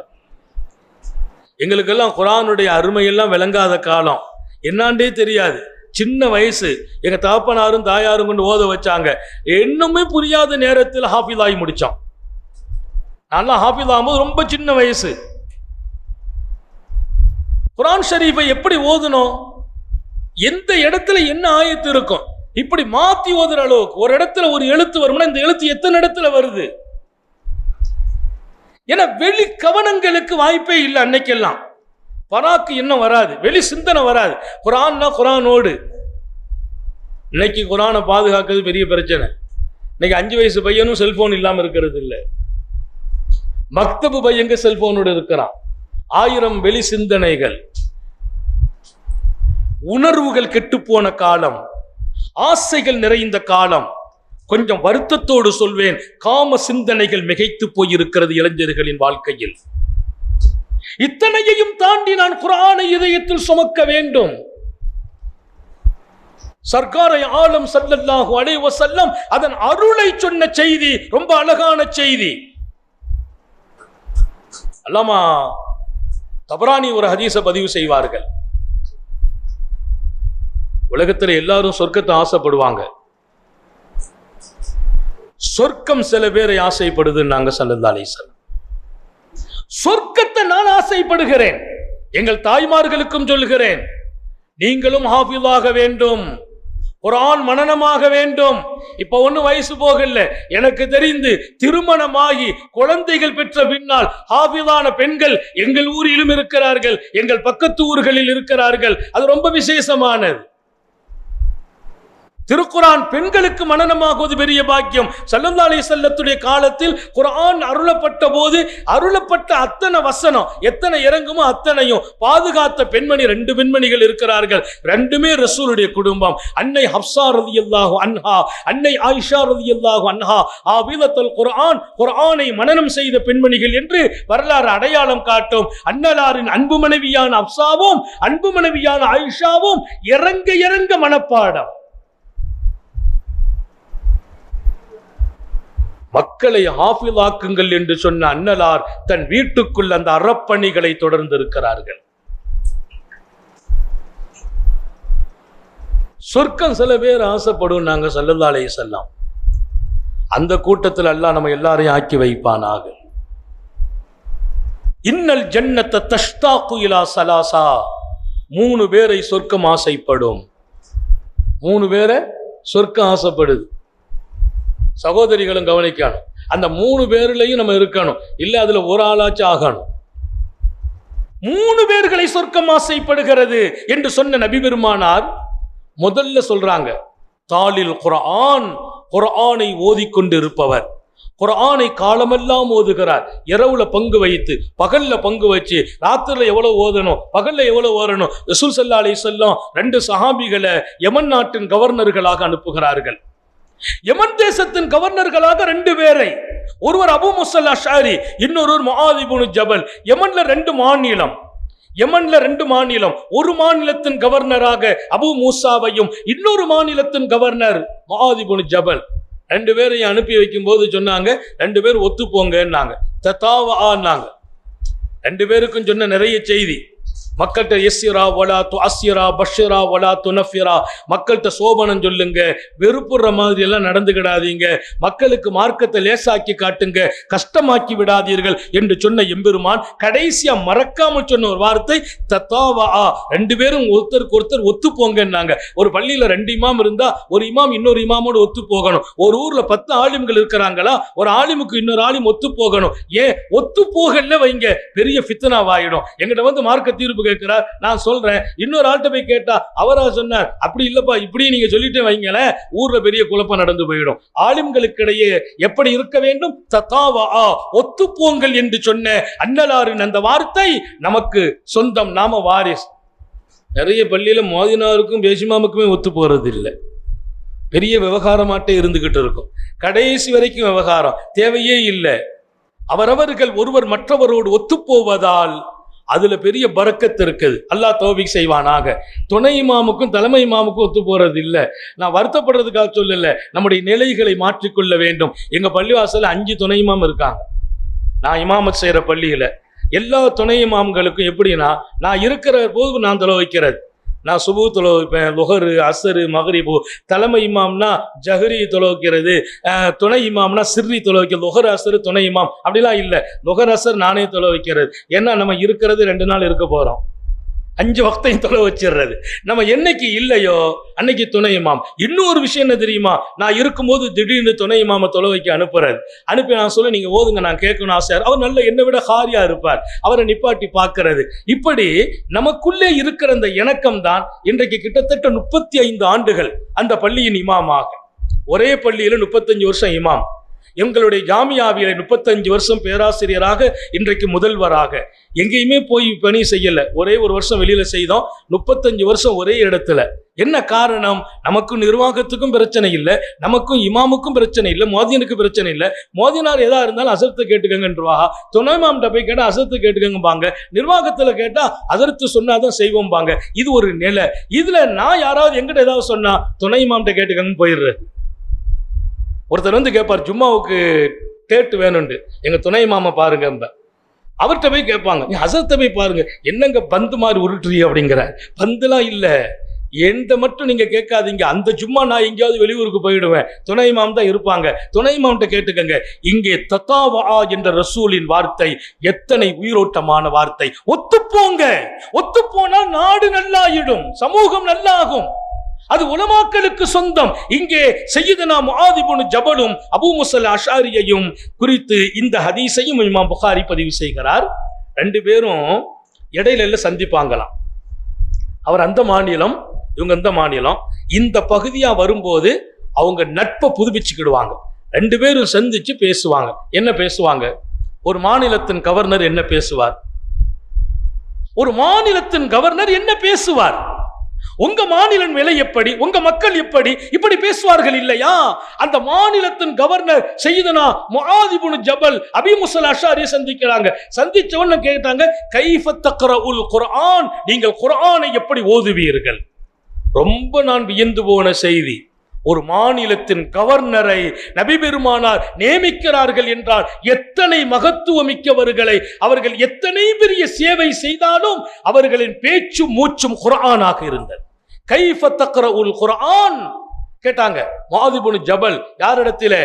எங்களுக்கெல்லாம் குர்ஆனுடைய அருமையெல்லாம் விளங்காத காலம், என்னாண்டே தெரியாது. சின்ன வயசு, எங்க தகப்பனாரும் தாயாரும் கொண்டு ஓத வச்சாங்க. இன்னுமே புரியாத நேரத்தில் ஹாஃபிஸ் ஆகி முடிச்சோம். நல்லா ஹாஃபிஸ் ஆகும்போது ரொம்ப சின்ன வயசு. குர்ஆன் ஷரீஃபை எப்படி ஓதணும், எந்த இடத்துல என்ன ஆயத்து இருக்கும், இப்படி மாத்தி ஓதுற அளவுக்கு ஒரு இடத்துல ஒரு எழுத்து வரும்னா இந்த எழுத்து எத்தனை இடத்துல வருது. ஏன்னா வெளி கவனங்களுக்கு வாய்ப்பே இல்லை. அன்னைக்கெல்லாம் பராக்கு இன்னும் வராது, வெளி சிந்தனை வராது. குர்ஆன்னா குர்ஆனோடு. இன்னைக்கு குர்ஆனை பாதுகாக்கிறது பெரிய பிரச்சனை. இன்னைக்கு 5 வயசு பையனும் செல்போன் இல்லாம இருக்கிறது இல்லை. மக்தபு பையங்க செல்போனோடு இருக்கிறான். 1000 வெளி சிந்தனைகள், உணர்வுகள் கெட்டுப்போன காலம், ஆசைகள் நிறைந்த காலம். கொஞ்சம் வருத்தத்தோடு சொல்வேன், காம சிந்தனைகள் மிகைத்து போயிருக்கிறது இளைஞர்களின் வாழ்க்கையில். இத்தனையையும் தாண்டி நான் குர்ஆனை இதயத்தில் சுமக்க வேண்டும். சர்க்காரை ஆலம் ஸல்லல்லாஹு அலைஹி வஸல்லம் அதன் அருளை சொன்ன செய்தி ரொம்ப அழகான செய்தி. அல்லாமா தபரானி ஒரு ஹதீஸை பதிவு செய்வார்கள். உலகத்தில் எல்லாரும் சொர்க்கத்தை ஆசைப்படுவாங்க. சொர்க்கம் சில பேரை ஆசைப்படுதுன்னாங்க ஸல்லல்லாஹு அலைஹி வஸல்லம். சொர்க்கத்தை நான் ஆசைப்படுகிறேன். எங்கள் தாய்மார்களுக்கும் சொல்கிறேன், நீங்களும் ஹாஃபிஸாக வேண்டும், குர்ஆன் மனனமாக வேண்டும். இப்ப ஒன்னும் வயசு போகல. எனக்கு தெரிந்து திருமணமாகி குழந்தைகள் பெற்ற பின்னால் ஹாஃபிஸான பெண்கள் எங்கள் ஊரிலும் இருக்கிறார்கள், எங்கள் பக்கத்து ஊர்களில் இருக்கிறார்கள். அது ரொம்ப விசேஷமானது. திருக்குர்ஆன் பெண்களுக்கு மனனமாகுவது பெரிய பாக்கியம். ஸல்லல்லாஹு அலைஹி வஸல்லத்துடைய காலத்தில் குர்ஆன் அருளப்பட்ட போது அருளப்பட்ட அத்தனை வசனம் எத்தனை இறங்குமோ அத்தனையும் பாதுகாத்த பெண்மணி 2 பெண்மணிகள் இருக்கிறார்கள். 2மே ரசூலுடைய குடும்பம். அன்னை ஹப்ஸா ரலியல்லாஹு அன்ஹா, அன்னை ஆயிஷா ரலியல்லாஹு அன்ஹா ஹாஃபிஸத்துல் குர்ஆன், குர்ஆனை மனனம் செய்த பெண்மணிகள் என்று வரலாறு அடையாளம் காட்டும். அன்னலாரின் அன்பு மனைவியான ஹப்ஸாவும் அன்பு மனைவியான ஆயிஷாவும் இறங்க இறங்க மனப்பாடம். மக்களை ஹாஃபிஸாக்குங்கள் என்று சொன்ன அன்னலார் தன் வீட்டுக்குள் அந்த அறப்பணிகளை தொடர்ந்து இருக்கிறார்கள். சொர்க்கம் சில பேர் ஆசைப்படும் நாங்க ஸல்லல்லாஹு அலைஹி வஸல்லம். அந்த கூட்டத்தில் அல்லாஹ் நம்ம எல்லாரையும் ஆக்கி வைப்பானாக. இன்னல் ஜன்னத தஷ்தாகு இலா ஸலாஸா, 3 பேரை சொர்க்கம் ஆசைப்படும். 3 பேரை சொர்க்கம் ஆசைப்படுது. சகோதரிகளும் கவனிக்கணும், அந்த 3 பேர்லையும் நம்ம இருக்கணும். இல்ல அதுல ஒரு ஆளாச்சும் ஆகணும். 3 பேர்களை சொர்க்கம் ஆசைப்படுகிறது என்று சொன்ன நபி பெருமானார் முதல்ல சொல்றாங்க, தாலில் குர்ஆன், குர்ஆனை ஓதிக்கொண்டு இருப்பவர். குர்ஆனை காலமெல்லாம் ஓதுகிறார். இரவுல பங்கு வைத்து, பகல்ல பங்கு வச்சு, ராத்திரில எவ்வளவு ஓதணும், பகல்ல எவ்வளவு ஓதணும். ரசூல் ஸல்லல்லாஹு அலைஹி வஸல்லம் 2 சஹாபிகளை யமன் நாட்டின் கவர்னர்களாக அனுப்புகிறார்கள். யமன் தேசத்தின் கவர்னர்களாக 2 பேரை, ஒருவர் அபூ முஸல் அஷ்அரி, இன்னொருவர் முஆத் இப்னு ஜபல். யமன்ல 2 மாநிலம், யமன்ல 2 மாநிலம். ஒரு மாநிலத்தின் கவர்னராக அபூ மூசாவையும் இன்னொரு மாநிலத்தின் கவர்னர் முஆத் இப்னு ஜபல். 2 பேரையும் அனுப்பி வைக்கும் போது சொன்னாங்க, 2 பேர் ஒத்து போங்கன்னாங்க. ததாவஆன்னாங்க. 2 பேருக்கும் சொன்ன நிறைய செய்தி. மக்கள்கிட்ட எஸ்ஸிரா வலா துஅஸ்ஸிரா பஷ்ஷிரா வலா துனஃபிரா, மக்கள்கிட்ட சோபனம் சொல்லுங்க, வெறுப்புற மாதிரி எல்லாம் நடந்துக்கிடாதீங்க, மக்களுக்கு மார்க்கத்தை லேசாக்கி காட்டுங்க, கஷ்டமாக்கி விடாதீர்கள் என்று சொன்ன எம்பெருமான் கடைசியா மறக்காமல் சொன்ன ஒரு வார்த்தை தத்தாவா, ரெண்டு பேரும் ஒருத்தருக்கு ஒருத்தர் ஒத்து போங்கன்னாங்க. ஒரு பள்ளியில 2 இமாம் இருந்தா ஒரு இமாம் இன்னொரு இமாமோடு ஒத்து போகணும். ஒரு ஊர்ல 10 ஆலிம்கள் இருக்கிறாங்களா, ஒரு ஆலிமுக்கு இன்னொரு ஆலிம் ஒத்து போகணும். ஏன் ஒத்து போகல வைங்க, பெரிய ஃபித்னாவாயிடும். எங்கிட்ட வந்து மார்க்க தீர்ப்பு கேட்கிறார், நான் சொல்றேன், இன்னொரு ஆள்கிட்ட போய் கேட்டா அவரா சொன்னார் அப்படி இல்லப்பா இப்படி நீங்க சொல்லிட்டு வைங்களேன், ஊர்ல பெரிய குழப்பம் நடந்து போயிடும். ஆலிம்களுக்கிடையே எப்படி இருக்க வேண்டும்? தத்தாவா, ஒத்துப்போங்கள் என்று சொன்ன அன்னலாரின் அந்த வார்த்தை நமக்கு சொந்தம், நாம வாரிஸ். நிறைய பள்ளியில மோதினாருக்கும் பேசிமாமுக்குமே ஒத்து போறது இல்லை, பெரிய விவகாரமாட்டே இருந்துகிட்டு இருக்கும். கடைசி வரைக்கும் விவகாரம் தேவையே இல்லை. அவரவர்கள் ஒருவர் மற்றவரோடு ஒத்து போவதால் அதுல பெரிய பரக்கத்து இருக்குது. அல்லாஹ் தௌஃபீக் செய்வானாக. துணை இமாமுக்கும் தலைமை இமாமுக்கும் ஒத்து போறது இல்லை. நான் வருத்தப்படுறதுக்காக சொல்லல, நம்முடைய நிலைகளை மாற்றிக்கொள்ள வேண்டும். எங்க பள்ளிவாசல்ல 5 துணை இமாம் இருக்காங்க. நான் இமாமத் செய்யற பள்ளியில எல்லா துணை இமாம்களுக்கும் எப்படின்னா, நான் இருக்கிற போது நான் தொலை வைக்கிறது, நான் சுபு தொலை வைப்பேன், லுஹரு அசரு மகரிபு. தலைமை இமாம்னா ஜஹரி தொலை வைக்கிறது, துணை இமாம்னா சிர்ரி தொலை வைக்கிறது. லுஹர் அசரு துணை இமாம் அப்படிலாம் இல்லை, லுஹர் அசர் நானே தொலை வைக்கிறது. ஏன்னா நம்ம இருக்கிறது 2 நாள் இருக்க போறோம், 5 வக்தையும் தொலை வச்சிடுறது. நம்ம என்னைக்கு இல்லையோ அன்னைக்கு துணை இமாம். இன்னொரு விஷயம் என்ன தெரியுமா, நான் இருக்கும்போது திடீர்னு துணை இமாம தொலை வைக்க அனுப்புறது. அனுப்பி நான் சொல்ல நீங்க ஓதுங்க, நான் கேட்கணும் ஆசையார், அவர் நல்ல என்னை விட ஹாரியா இருப்பார், அவரை நிப்பாட்டி பார்க்கிறது. இப்படி நமக்குள்ளே இருக்கிற அந்த இணக்கம் தான் இன்றைக்கு கிட்டத்தட்ட 35 ஆண்டுகள் அந்த பள்ளியின் இமாமாக. ஒரே பள்ளியில 35 வருஷம் இமாம். எங்களுடைய ஜாமியாவில 35 வருஷம் பேராசிரியராக, இன்றைக்கு முதல்வராக. எங்கேயுமே போய் பணி செய்யல, ஒரே ஒரு வருஷம் வெளியில செய்தோம். 35 வருஷம் ஒரே இடத்துல. என்ன காரணம்? நமக்கும் நிர்வாகத்துக்கும் பிரச்சனை இல்லை, நமக்கும் இமாமுக்கும் பிரச்சனை இல்லை, மோதியனுக்கு பிரச்சனை இல்லை. மோதினார் எதா இருந்தாலும் அசர்த்து கேட்டுக்கங்கன்றவாங்க, துணை இமாம்கிட்ட போய் கேட்டா அசர்த்து கேட்டுக்கங்கம்பாங்க, நிர்வாகத்துல கேட்டா அசர்த்து சொன்னாதான் செய்வோம்பாங்க. இது ஒரு நிலை. இதுல நான் யாராவது எங்கிட்ட ஏதாவது சொன்னா துணை இமாம்கிட்ட கேட்டுக்கங்கன்னு போயிடுறது. ஒருத்தர் வந்து கேட்பார், ஜும்மாவுக்கு டேட்டு வேணும்னு, எங்க துணை மாமா பாருங்க, அவர்கிட்ட போய் கேட்பாங்க, நீ ஹசரத்தை போய் பாருங்க, என்னங்க பந்து மாதிரி உருட்டுறீ அப்படிங்கிற. பந்துலாம் இல்லை, எந்த மட்டும் நீங்க கேட்காதீங்க, அந்த ஜும்மா நான் எங்கேயாவது வெளியூருக்கு போயிடுவேன், துணை இமாம் தான் இருப்பாங்க, துணை இமாம்கிட்ட கேட்டுக்கங்க. இங்கே தத்தாவா என்ற ரசூலின் வார்த்தை எத்தனை உயிரோட்டமான வார்த்தை. ஒத்துப்போங்க, ஒத்துப்போனால் நாடு நல்லாயிடும், சமூகம் நல்லாகும். அது உலமாக்களுக்கு சொந்தம். இங்கே சய்யிதுனா முஆத் இப்னு ஜபலும் அபூ முஸல் அஷ்அரியையும் குறித்து இந்த ஹதீஸையும் இமாம் புகாரி பதிவு செய்கிறார். 2 பேரும் இடையில சந்திப்பாங்களாம். அவர் அந்த மாநிலம், இவங்க இந்த மாநிலம். இந்த பகுதியா வரும்போது அவங்க நட்பை புதுப்பிச்சுக்கிடுவாங்க. 2 பேரும் சந்திச்சு பேசுவாங்க. என்ன பேசுவாங்க? ஒரு மாநிலத்தின் கவர்னர் என்ன பேசுவார், ஒரு மாநிலத்தின் கவர்னர் என்ன பேசுவார், உங்க மாநிலம் நிலை எப்படி, உங்க மக்கள் எப்படி, இப்படி பேசுவார்கள் இல்லையா? அந்த மாநிலத்தின் கவர்னர் சய்யிதுனா முஆத் இப்னு ஜபல் அபீ முஸல் அஷ்அரி சந்திக்கிறாங்க. சந்திச்ச உடனே கேட்டாங்க, கைஃப தக்ரஉல் குர்ஆன், நீங்கள் குர்ஆனை எப்படி ஓதுவீர்கள்? ரொம்ப நான் வியந்து போன செய்தி. ஒரு மாநிலத்தின் கவர்னரை நபி பெருமானார் நியமிக்கிறார்கள் என்றால் எத்தனை மகத்துவமிக்கவர்களை, அவர்கள் எத்தனை பெரிய சேவை செய்தாலும் அவர்களின் பேச்சு மூச்சும் குர்ஆனாக இருந்தது. கைஃப தக்ரஉல் குர்ஆன் கேட்டாங்க. முஆத் இப்னு ஜபல் யாரிடத்திலே?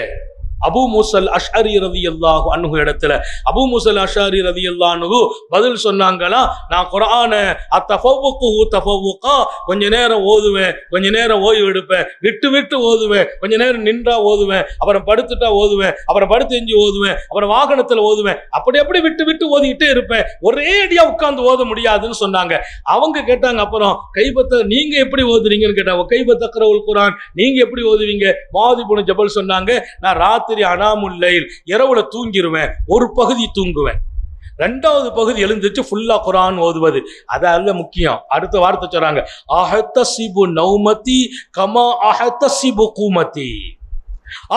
அபூ முஸல் அஷ்அரி ரலியல்லாஹு அன்ஹு இடத்துல. அபூ முஸல் அஷ்அரி ரலியல்லாஹு அன்ஹு பதில் சொன்னாங்களா, நான் குர்ஆனை அத்தஃபவுகுஹு தஃபவுகா, கொஞ்ச நேரம் ஓதுவேன், கொஞ்ச நேரம் ஓய்வு எடுப்பேன், விட்டு விட்டு ஓதுவேன், கொஞ்ச நேரம் நின்றா ஓதுவேன், அப்புறம் படுத்துட்டா ஓதுவேன், அப்புறம் படுத்து எஞ்சி ஓதுவேன், அப்புறம் வாகனத்துல ஓதுவேன், அப்படி அப்படி விட்டு விட்டு ஓதிக்கிட்டே இருப்பேன், ஒரே அடியா உட்கார்ந்து ஓத முடியாதுன்னு சொன்னாங்க. அவங்க கேட்டாங்க, அப்புறம் கைபத்த நீங்க எப்படி ஓதுறீங்கன்னு கேட்டாங்க. கைப தக்ரவுல் குர்ஆன் நீங்க எப்படி ஓதுவீங்க? முஆத் இப்னு ஜபல் சொன்னாங்க, நான் ராத்திரி அனாமுல்லைல் இரவுல தூங்கிடுவேன், ஒரு பகுதி தூங்குவேன், 2வது பகுதி எழுந்துச்சு ஃபுல்லா குர்ஆன் ஓதுவது. அதல்ல முக்கியம். அடுத்த வார்த்தை சொல்றாங்க, அஹ்தஸிபு நௌமதி கமா அஹ்தஸிபு கூமதி.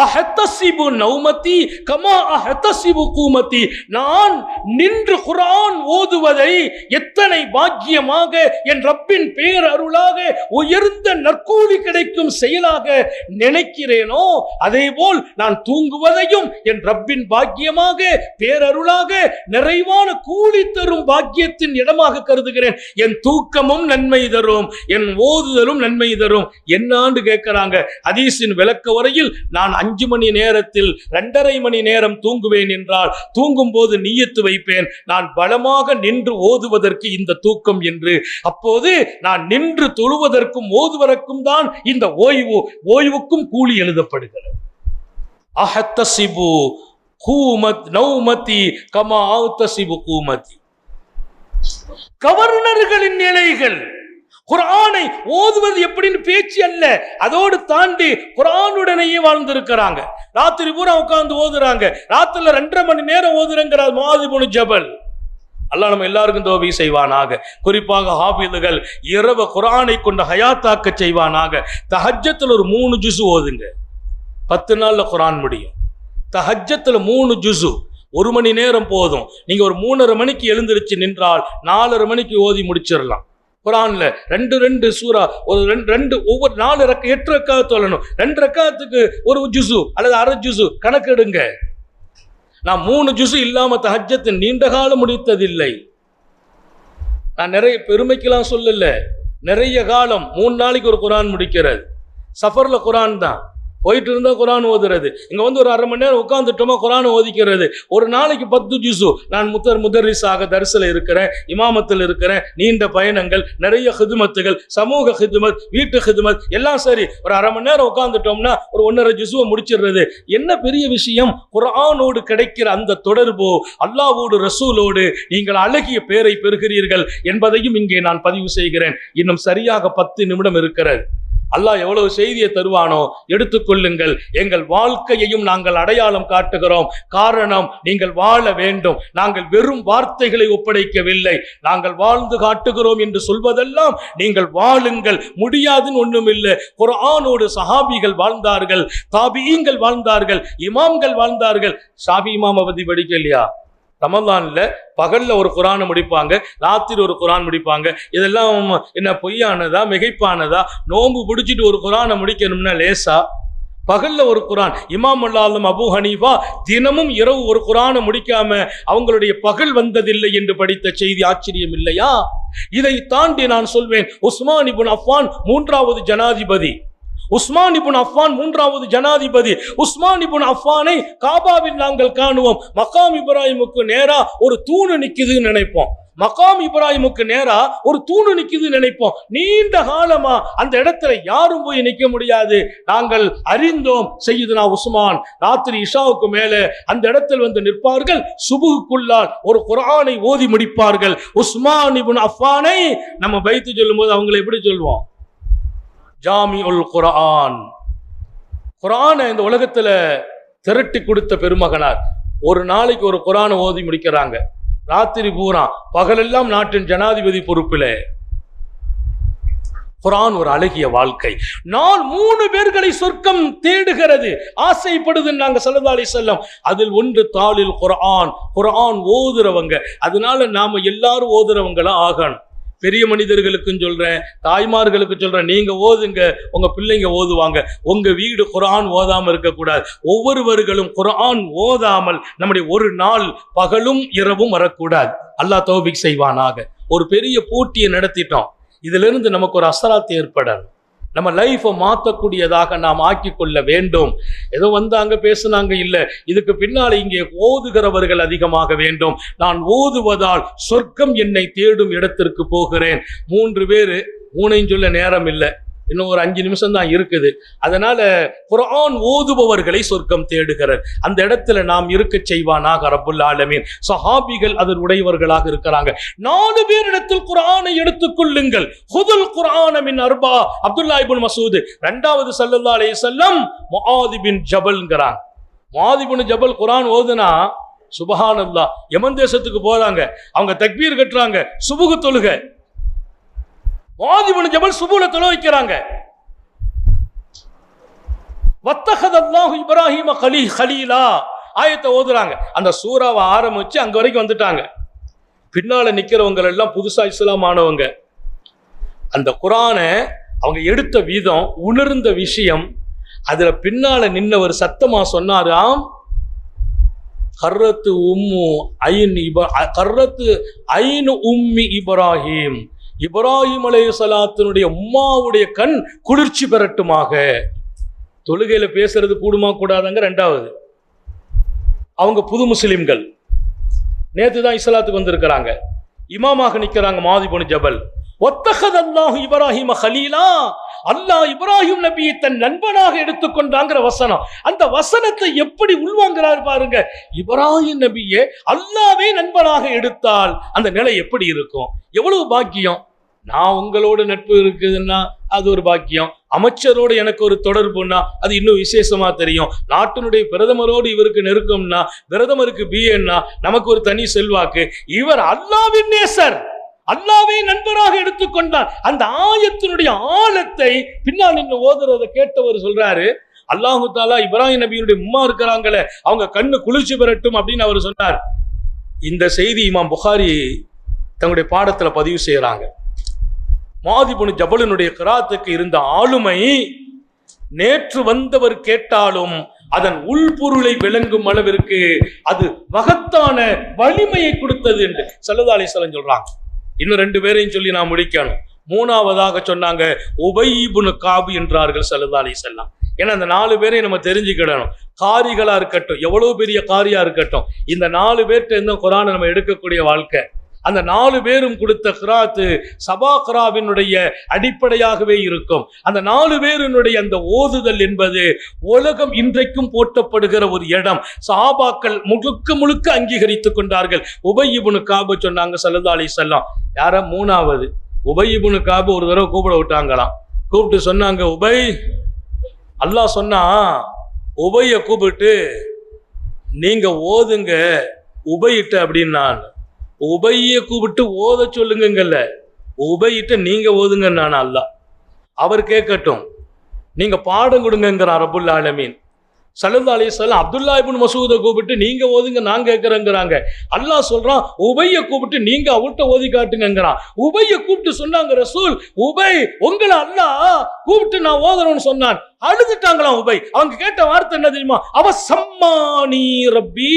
அஹ்தஸிபு நௌமதி கமா அஹ்தஸிபு கூமதி. நான் நின்று குர்ஆன் ஓதுவதை எத்தனை பாக்கியமாக என் ரப்பின் பேரருளாக உயர்ந்த நற்கூலி கிடைக்கும் செயலாக நினைக்கிறேனோ, அதேபோல் நான் தூங்குவதையும் என் ரப்பின் பாக்கியமாக பேரருளாக நிறைவான கூலி தரும் பாக்கியத்தின் இடமாக கருதுகிறேன். என் தூக்கமும் நன்மை தரும், என் ஓதுதலும் நன்மை தரும். என்னான்னு கேட்கிறாங்க. ஹதீஸின் விளக்க வரையில் நான் 5 மணி நேரத்தில் 2.5 மணி நேரம் தூங்குவேன் என்றால் தூங்கும் போது நியத்து வைப்பேன், நான் பலமாக நின்று ஓதுவதற்கு இந்த தூக்கம் என்று. அப்போது நான் நின்று தொழுவதற்கும் ஓதுவதற்கும் தான் இந்த ஓய்வுக்கும் கூலி எழுதப்படுகிறது. அஹ்தஸிபு நௌமதி கமா அஹ்தஸிபு கூமதி. கவர்னர்களின் நிலைகள் குர்ஆனை ஓதுவது எப்படின்னு பேச்சு அல்ல, அதோடு தாண்டி குர்ஆனுடனேயே வாழ்ந்திருக்கிறாங்க. ராத்திரி பூரா உட்கார்ந்து ஓதுறாங்க, ராத்திரில 2.5 மணி நேரம் ஓதுறங்கிறார் முஆது இப்னு ஜபல். அல்லாஹ் நம்ம எல்லாருக்கும் தௌபீக் செய்வானாக. குறிப்பாக ஹாஃபிதுகள் இரவு குர்ஆனை கொண்டு ஹயாத்தாக்க செய்வானாக. தஹஜ்ஜத்துல ஒரு 3 ஜுஸ் ஓதுங்க, 10 நாள்ல குர்ஆன் முடியும். தஹஜ்ஜத்துல 3 ஜுஸ் 1 மணி நேரம் போதும். நீங்க ஒரு 3:30 மணிக்கு எழுந்திருச்சு நின்றால் 4:30 மணிக்கு ஓதி முடிச்சிடலாம். குர்ஆன்ல 2 சூரா, ஒரு 2 ஒவ்வொரு 4 8 ரக்காத் சொல்லணும். 2 ரக்காத்துக்கு ஒரு ஜுஸு அல்லது அரை ஜுஸு கணக்கெடுங்க. நான் 3 ஜுஸு இல்லாம தஹஜ்ஜத் நீண்ட காலம் முடித்ததில்லை. நான் நிறைய பெருமைக்கெல்லாம் சொல்லல, நிறைய காலம் 3 நாளைக்கு ஒரு குர்ஆன் முடிக்கிறது. சஃபர்ல குர்ஆன் தான், போயிட்டு இருந்தா குர்ஆன் ஓதுறது. இங்க வந்து ஒரு 1/2 மணி நேரம் உட்கார்ந்துட்டோமா குர்ஆன் ஓதிக்கிறது. ஒரு நாளைக்கு 10 ஜுஸு. நான் முதர்ரிஸாக தர்ஸ்ல இருக்கிறேன், இமாமத்தில் இருக்கிறேன், நீண்ட பயணங்கள், நிறைய ஹிதுமத்துகள், சமூக ஹிதுமத், வீட்டு ஹிதுமத் எல்லாம் சரி. ஒரு 1/2 மணி நேரம் உட்கார்ந்துட்டோம்னா ஒரு 1.5 ஜுஸுவை முடிச்சிடுறது. என்ன பெரிய விஷயம்? குர்ஆனோடு கிடைக்கிற அந்த தொடர்பு, அல்லாஹ்வோடு ரசூலோடு நீங்கள் அழகிய பேரை பெறுகிறீர்கள் என்பதையும் இங்கே நான் பதிவு செய்கிறேன். இன்னும் சரியாக 10 நிமிடம் இருக்கிறது. அல்லாஹ் எவ்வளவு செய்தியை தருவானோ எடுத்துக்கொள்ளுங்கள். எங்கள் வாழ்க்கையையும் நாங்கள் அடையாளம் காட்டுகிறோம். காரணம், நீங்கள் வாழ வேண்டும். நாங்கள் வெறும் வார்த்தைகளை ஒப்படைக்கவில்லை, நாங்கள் வாழ்ந்து காட்டுகிறோம் என்று சொல்வதெல்லாம் நீங்கள் வாழுங்கள். முடியாதுன்னு ஒண்ணும் இல்லை. குர்ஆனோடு சஹாபிகள் வாழ்ந்தார்கள், தாபிஈங்கள் வாழ்ந்தார்கள், இமாம்கள் வாழ்ந்தார்கள். ஷாஃபி இமாம் பத்தி படிக்கலையா? ரமலான்ல பகல்ல ஒரு குர்ஆனை முடிப்பாங்க, ராத்திரி ஒரு குர்ஆன் முடிப்பாங்க. இதெல்லாம் என்ன பொய்யானதா மிகைப்பானதா? நோன்பு பிடிச்சிட்டு ஒரு குர்ஆனை முடிக்கணும்னா லேசா? பகல்ல ஒரு குர்ஆன். இமாம் அல்லாஹ் அபூ ஹனீஃபா தினமும் இரவு ஒரு குர்ஆனை முடிக்காம அவங்களுடைய பகல் வந்ததில்லை என்று படித்த செய்தி ஆச்சரியம் இல்லையா? இதை தாண்டி நான் சொல்வேன், உஸ்மான் இப்னு அஃபான் 3வது ஜனாதிபதி. உஸ்மான் இப்னு அஃபான் 3வது ஜனாதிபதி. உஸ்மான் இப்னு அஃபானை காபாவில் நாங்கள் காணுவோம். மகாம் இப்ராஹிமுக்கு நேரா ஒரு தூணு நிக்குதுன்னு நினைப்போம். மகாம் இப்ராஹிமுக்கு நேரா ஒரு தூணு நிக்குதுன்னு நினைப்போம். நீண்ட காலமா அந்த இடத்துல யாரும் போய் நிற்க முடியாது. நாங்கள் அறிந்தோம், சையதுனா உஸ்மான் ராத்திரி இஷாவுக்கு மேல அந்த இடத்தில் வந்து நிற்பார்கள். சுபுகுக்குள்ளால் ஒரு குர்ஆனை ஓதி முடிப்பார்கள். உஸ்மான் இப்னு அஃபானை நம்ம பைத்து சொல்லும் போது அவங்களை எப்படி சொல்வோம்? ஜாமிஉல் குர்ஆன். குர்ஆனை இந்த உலகத்துல திரட்டி கொடுத்த பெருமகனார். ஒரு நாளைக்கு ஒரு குர்ஆனை ஓதி முடிக்கிறாங்க, ராத்திரி பூரா, பகலெல்லாம் நாட்டின் ஜனாதிபதி பொறுப்பில். குர்ஆன் ஒரு அழகிய வாழ்க்கை. நான் 3 பேர்களை சொர்க்கம் தேடுகிறது, ஆசைப்படுது நாங்க ஸல்லல்லாஹு அலைஹி வஸல்லம். அதில் ஒன்று தாலில் குர்ஆன், குர்ஆன் ஓதுறவங்க. அதனால நாம எல்லாரும் ஓதுறவங்களா ஆகணும். பெரிய மனிதர்களுக்கும் சொல்றேன், தாய்மார்களுக்கு சொல்றேன், நீங்க ஓதுங்க, உங்க பிள்ளைங்க ஓதுவாங்க. உங்க வீடு குர்ஆன் ஓதாம இருக்கக்கூடாது. ஒவ்வொருவர்களும் குர்ஆன் ஓதாமல் நம்முடைய ஒரு நாள் பகலும் இரவும் வரக்கூடாது. அல்லாஹ் தௌபீக் செய்வானாக. ஒரு பெரிய போட்டியை நடத்திட்டோம், இதுல இருந்து நமக்கு ஒரு அசராத் ஏற்படணும். நம்ம லைஃபை மாற்றக்கூடியதாக நாம் ஆக்கி கொள்ள வேண்டும். ஏதோ வந்தாங்க பேசுனாங்க இல்ல, இதுக்கு பின்னால இங்கே ஓதுகிறவர்கள் அதிகமாக வேண்டும். நான் ஓதுவதால் சொர்க்கம் என்னை தேடும் இடத்திற்கு போகிறேன். 3 பேரு, 3ஐயும் சொல்ல நேரம் இல்லை, இன்னும் ஒரு 5 நிமிஷம் தான் இருக்குது. அதனால குர்ஆன் ஓதுபவர்களை சொர்க்கம் தேடுகிறார். அந்த இடத்துல நாம் இருக்க செய்வானாக ரப்புல் ஆலமீன். சஹாபிகள் அதன் உடையவர்களாக இருக்கிறாங்க. 4 பேரிடத்தில் குர்ஆனை எடுத்துக்கொள்ளுங்கள். ஹுதுல் குர்ஆன மின் அர்பா. அப்துல்லாஹ் இப்னு மஸ்ஊத். 2வது ஸல்லல்லாஹு அலைஹி வஸல்லம் முஆத் பின் ஜபல்ங்கறாங்க. முஆத் பின் ஜபல் குர்ஆன் ஓதுனா சுப்ஹானல்லாஹ், யமன் தேசத்துக்கு போறாங்க, அவங்க தக்பீர் கட்டுறாங்க, சுபுஹ் தொழுகை. முஆத் பின் ஜபல் சுபுஹ்ல தொழ வைக்கிறாங்க. வத்தஹதல்லாஹு இப்ராஹீம கலீலா ஆயத்தை ஓதுறாங்க. அந்த சூறாவை ஆரம்பிச்சு அங்க வரைக்கும் வந்துட்டாங்க. பின்னால நிக்கிறவங்க எல்லாம் புதுசா இஸ்லாம் ஆனவங்க. அந்த குர்ஆனை அவங்க எடுத்த விதம், உணர்ந்த விஷயம், அதுல பின்னால நின்னவர் சத்தமா சொன்னாராம், கர்ரத்து ஐனு உம்மி இப்ராஹிம், இப்ராஹிம் அலைஹிஸ்ஸலாத்தினுடைய உம்மாவுடைய கண் குளிர்ச்சி பெறட்டுமாக. தொழுகையில பேசுறது கூடுமா கூடாதாங்க ரெண்டாவது. அவங்க புது முஸ்லிம்கள், நேத்து தான் இஸ்லாத்துக்கு வந்திருக்கிறாங்க, இமாமாக நிக்கிறாங்க மாதி இப்னு ஜபல். வத்தஹதல்லாஹு இப்ராஹீம கலீலா, அல்லாஹ் இப்ராஹிம் நபியை தன் நண்பனாக எடுத்துக்கொண்டாங்கிற வசனம். அந்த வசனத்தை எப்படி உள்வாங்கிறார் பாருங்க. இப்ராஹிம் நபியை அல்லாஹ்வே நண்பனாக எடுத்தால் அந்த நிலை எப்படி இருக்கும்? எவ்வளவு பாக்கியம். நான் உங்களோட நட்பு இருக்குதுன்னா அது ஒரு பாக்கியம், அமைச்சரோடு எனக்கு ஒரு தொடர்புன்னா அது இன்னும் விசேஷமா தெரியும், நாட்டினுடைய பிரதமரோடு இவருக்கு நெருக்கம்னா, பிரதமருக்கு பிஏன்னா நமக்கு ஒரு தனி செல்வாக்கு. இவர் அல்லாஹ்வின் நேசர், அல்லாஹ்வை நண்பராக எடுத்துக்கொண்டார். அந்த ஆயத்தினுடைய ஆழத்தை பின்னால் நின்று ஓதுறதை கேட்டவர் சொல்றாரு, அல்லாஹு தாலா இப்ராஹிம் நபியுடைய உம்மா இருக்கிறாங்களே அவங்க கண்ணு குளிர்ச்சி பெறட்டும் அப்படின்னு அவர் சொன்னார். இந்த செய்தி இமாம் புகாரி தங்களுடைய பாடத்துல பதிவு செய்யறாங்க. மாதி இப்னு ஜபலினுடைய கிராத்துக்கு இருந்த ஆளுமை, நேற்று வந்தவர் கேட்டாலும் அதன் உள்பொருளை விளங்கும் அளவிற்கு அது மகத்தான வலிமையை கொடுத்தது என்று ஸல்லல்லாஹு அலைஹி வஸல்லம் சொல்றாங்க. இன்னும் ரெண்டு பேரையும் சொல்லி நான் முடிக்கணும். மூணாவதாக சொன்னாங்க உபய் இப்னு காப் என்றார்கள் ஸல்லல்லாஹு அலைஹி வஸல்லம். ஏன்னா அந்த 4 பேரையும் நம்ம தெரிஞ்சுக்கிடணும். காரிகளா இருக்கட்டும், எவ்வளவு பெரிய காரியா இருக்கட்டும், இந்த 4 பேர்ட்ட இருந்த குர்ஆனை நம்ம எடுக்கக்கூடிய வாழ்க்கை. அந்த 4 பேரும் கொடுத்த கிராத்து சபா கிராவினுடைய அடிப்படையாகவே இருக்கும். அந்த 4 பேருடைய அந்த ஓதுதல் என்பது உலகம் இன்றைக்கும் போற்றப்படுகிற ஒரு இடம். சஹாபாக்கள் முழுக்க முழுக்க அங்கீகரித்துக் கொண்டார்கள். உபய் இப்னு காப் சொன்னாங்க ஸல்லல்லாஹு அலைஹி வஸல்லம். யார மூணாவது உபய் இப்னு காப் ஒரு தடவை கூப்பிட விட்டாங்களாம். கூப்பிட்டு சொன்னாங்க, உபய், அல்லாஹ் சொன்னா உபைய கூப்பிட்டு நீங்க ஓதுங்க உபயிட்ட அப்படின்னான். உபைய கூப்பிட்டு ஓத சொல்லுங்கல்ல, உபயிட்ட நீங்க ஓதுங்க நான் அல்லாஹ். அவர் கேட்கட்டும், நீங்க பாடம் கொடுங்கிறான் ரப்புல் ஆலமீன். ஸல்லல்லாஹு அலைஹி வஸல்லம் அப்துல்லா இப்னு மஸ்ஊதை கூப்பிட்டு நீங்க ஓதுங்க நான் கேட்கிறேங்கிறாங்க. அல்லாஹ் சொல்றான் உபைய கூப்பிட்டு நீங்க அவர்கிட்ட ஓதி காட்டுங்கிறான். உபைய கூப்பிட்டு சொன்னாங்க ரசூல், உபை உங்களை அல்லாஹ் கூப்பிட்டு நான் ஓதணும்னு சொன்னான். அழுதுட்டாங்களாம் உபை. அவங்க கேட்ட வார்த்தை என்ன தெரியுமா? அவ சம்மானி ரப்பி,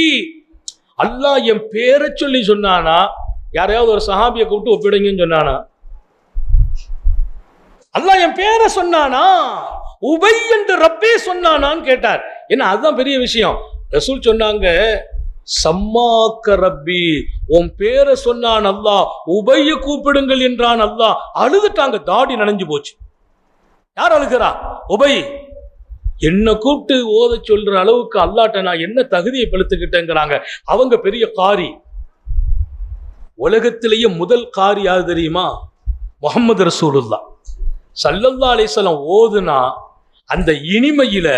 அல்லாஹ் என் பேரை சொல்லி சொன்னானா? யாரையாவது ஒரு சஹாபியை கூப்பிட்டு ஒப்பிடுங்கன்னு சொன்னானா? அல்லாஹ் என் பேரை சொன்னானா? உபை என்று ரப்பே சொன்னானான்னு கேட்டார். ஏன்னா அதுதான் பெரிய விஷயம். ரசூல் சொன்னாங்க சம்மாக்க ரப்பி, உன் பேரை சொன்னான் அல்லாஹ், உபைய கூப்பிடுங்கள் என்றான் அல்லாஹ். அழுதுட்டாங்க, தாடி நனைஞ்சு போச்சு. யார் அழுகிறா? உபை. என்ன கூப்பிட்டு ஓத சொல்ற அளவுக்கு அல்லாட்ட நான் என்ன தகுதியை பெருத்துக்கிட்டேங்கிறாங்க. அவங்க பெரிய காரி. உலகத்திலேயே முதல் காரி யாரு தெரியுமா? முஹம்மது ரசூலுல்லாஹ் ஸல்லல்லாஹு அலைஹி வஸல்லம் ஓதுனா அந்த இனிமையில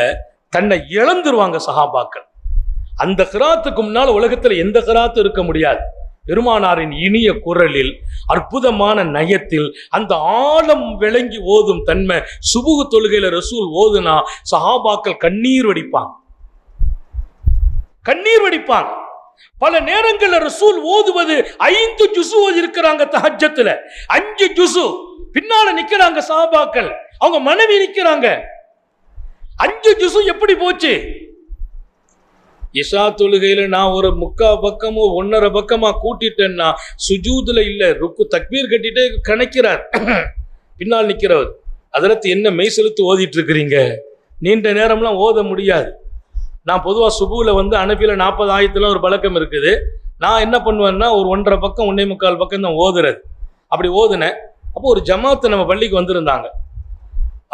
தன்னை இழந்துருவாங்க சஹாபாக்கள். அந்த கிராத்துக்கு முன்னால உலகத்துல எந்த கிராத்து இருக்க முடியாது. பெருமானாரின் இனிய குரலில், அற்புதமான நயத்தில், அந்த ஆழம் விளங்கி ஓதும் தன்மை. சுபுஹ் தொழுகையில ரசூல் ஓதுனா சஹாபாக்கள் கண்ணீர் வடிப்பாங்க, கண்ணீர் வடிப்பாங்க. பல நேரங்கள்ல ரசூல் ஓதுவது 5 ஜுஸு ஓதி இருக்கிறாங்க. தஹஜ்ஜத்துல 5 ஜுஸு. பின்னால நிக்கிறாங்க சஹாபாக்கள், அவங்க மனைவி நிக்கிறாங்க. 5 ஜுஸு எப்படி போச்சு? இஷா தொழுகையில நான் ஒரு 3/4 பக்கமோ 1.5 பக்கமா கூட்டிட்டேன்னா சுஜூதுல இல்ல, ருக்கு தக்பீர் கட்டிட்டே கணக்கிறார். பின்னால் நிக்கிறவர், அதற்கு என்ன மெய் செலுத்து ஓதிட்டு இருக்கிறீங்க? நீண்ட நேரம்லாம் ஓத முடியாது. நான் பொதுவா சுபுல அனபில 40 ஆயத்துல ஒரு பழக்கம் இருக்குது. நான் என்ன பண்ணுவேன்னா ஒரு 1.5 பக்கம் 1.25 பக்கம் தான் ஓதுறது. அப்படி ஓதுனேன். அப்போ ஒரு ஜமாத்து நம்ம பள்ளிக்கு வந்திருந்தாங்க.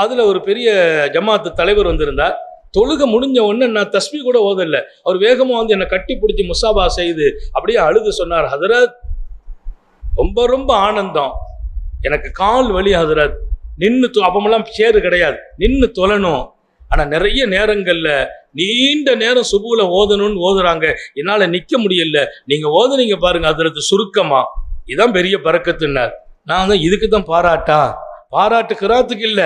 அதுல ஒரு பெரிய ஜமாத்து தலைவர் வந்திருந்தார். தொழுக முடிஞ்ச உடனே நான் தஸ்பீ கூட ஓதல. அவர் வேகமா என்னை கட்டி பிடிச்சி முசாபா செய்து அப்படியே அழுது சொன்னார், ஹதரத் ரொம்ப ரொம்ப ஆனந்தம், எனக்கு கால் வலி ஹதரத், நின்று அப்பமெல்லாம் சேரு கிடையாது, நின்று தொழணும். ஆனா நிறைய நேரங்கள்ல நீண்ட நேரம் சுபுல ஓதணும்னு ஓதுறாங்க, என்னால நிக்க முடியல, நீங்க ஓதுனீங்க பாருங்க ஹதரத் சுருக்கமா, இதான் பெரிய பரக்கத்துன்னார். நான் இதுக்கு தான் பாராட்டு கிராத்துக்கு இல்ல,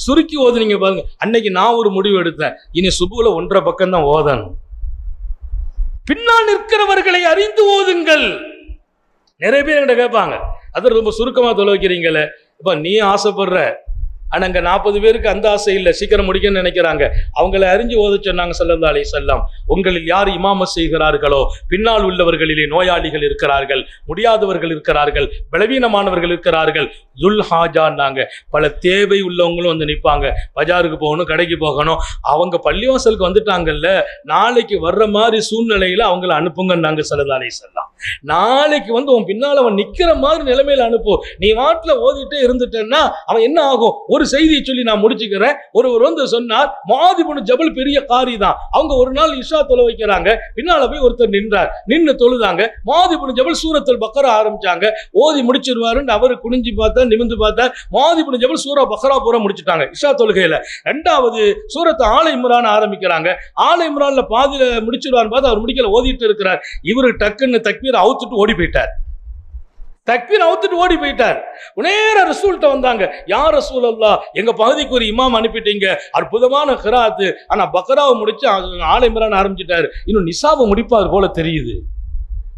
சுருக்கி ஓதுனீங்க பாருங்க. அன்னைக்கு நான் ஒரு முடிவு எடுத்தேன், இனி சுபுல 1.5 பக்கம் தான் ஓதணும். பின்னால் நிற்கிறவர்களை அறிந்து ஓதுங்கள். நிறைய பேர் என்கிட்ட கேட்பாங்க, அது ரொம்ப சுருக்கமா தொலை வைக்கிறீங்களே, இப்ப நீ ஆசைப்படுற, ஆனா அங்க 40 பேருக்கு அந்த ஆசை இல்லை, சீக்கிரம் முடிக்கணும்னு நினைக்கிறாங்க. அவங்களை அறிஞ்சு ஓத சொன்னாங்க ஸல்லல்லாஹு அலைஹி வஸல்லம். உங்களில் யார் இமாமத் செய்கிறார்களோ பின்னால் உள்ளவர்களிலே நோயாளிகள் இருக்கிறார்கள், முடியாதவர்கள் இருக்கிறார்கள், பலவீனமானவர்கள் இருக்கிறார்கள். துல்ஹாஜான்னாங்க, பல தேவை உள்ளவங்களும் வந்து நிற்பாங்க. பஜாருக்கு போகணும், கடைக்கு போகணும், அவங்க பள்ளிவாசலுக்கு வந்துட்டாங்கல்ல, நாளைக்கு வர்ற மாதிரி சூழ்நிலையில அவங்களை அனுப்புங்கன்னாங்க ஸல்லல்லாஹு அலைஹி வஸல்லம். நாளைக்கு வந்து உன் பின்னால் அவன் நிக்கிற மாதிரி நிலைமையில அனுப்பு. நீ வாட்டில் ஓதிட்டே இருந்துட்டேன்னா அவன் என்ன ஆகும்? ஒரு செய்தியை சொல்லி நான் முடிச்சுக்கிறேன். ஒருவர் வந்து சொன்னார், முஆத் இப்னு ஜபல் பெரிய காரி தான், அவங்க ஒரு நாள் இஷா தொலை வைக்கிறாங்க, பின்னால போய் ஒருத்தர் நின்றார், நின்று தொழுதாங்க. முஆத் இப்னு ஜபல் சூரத்துல் பக்ரா ஆரம்பிச்சாங்க, ஓதி முடிச்சிருவாருன்னு அவரு குனிஞ்சு பார்த்தா, நிமிந்து பார்த்தா, முஆத் இப்னு ஜபல் சூரா பக்ரா பூரா முடிச்சுட்டாங்க இஷா தொழுகையில. ரெண்டாவது சூரத்து ஆல இம்ரான் ஆரம்பிக்கிறாங்க, ஆல இம்ரான்ல பாதியில முடிச்சிருவான்னு பார்த்து அவர் முடிக்கல, ஓதிட்டு இருக்கிறார். இவரு டக்குன்னு தக்பீர் அவுத்துட்டு ஓடி போயிட்டார். தக்பீர் அவுத்துட்டு ஓடி போயிட்டார். நேர ரசூல்கிட்ட வந்தாங்க, யா ரசூலல்லாஹ், எங்க பகுதிக்கு ஒரு இமாம் அனுப்பிட்டீங்க, அற்புதமான கிராத்து, ஆனா பக்ராவை முடிச்சு ஆல இம்ரான் ஆரம்பிச்சிட்டாரு, இன்னும் நிசாவை முடிப்பார் போல தெரியுது.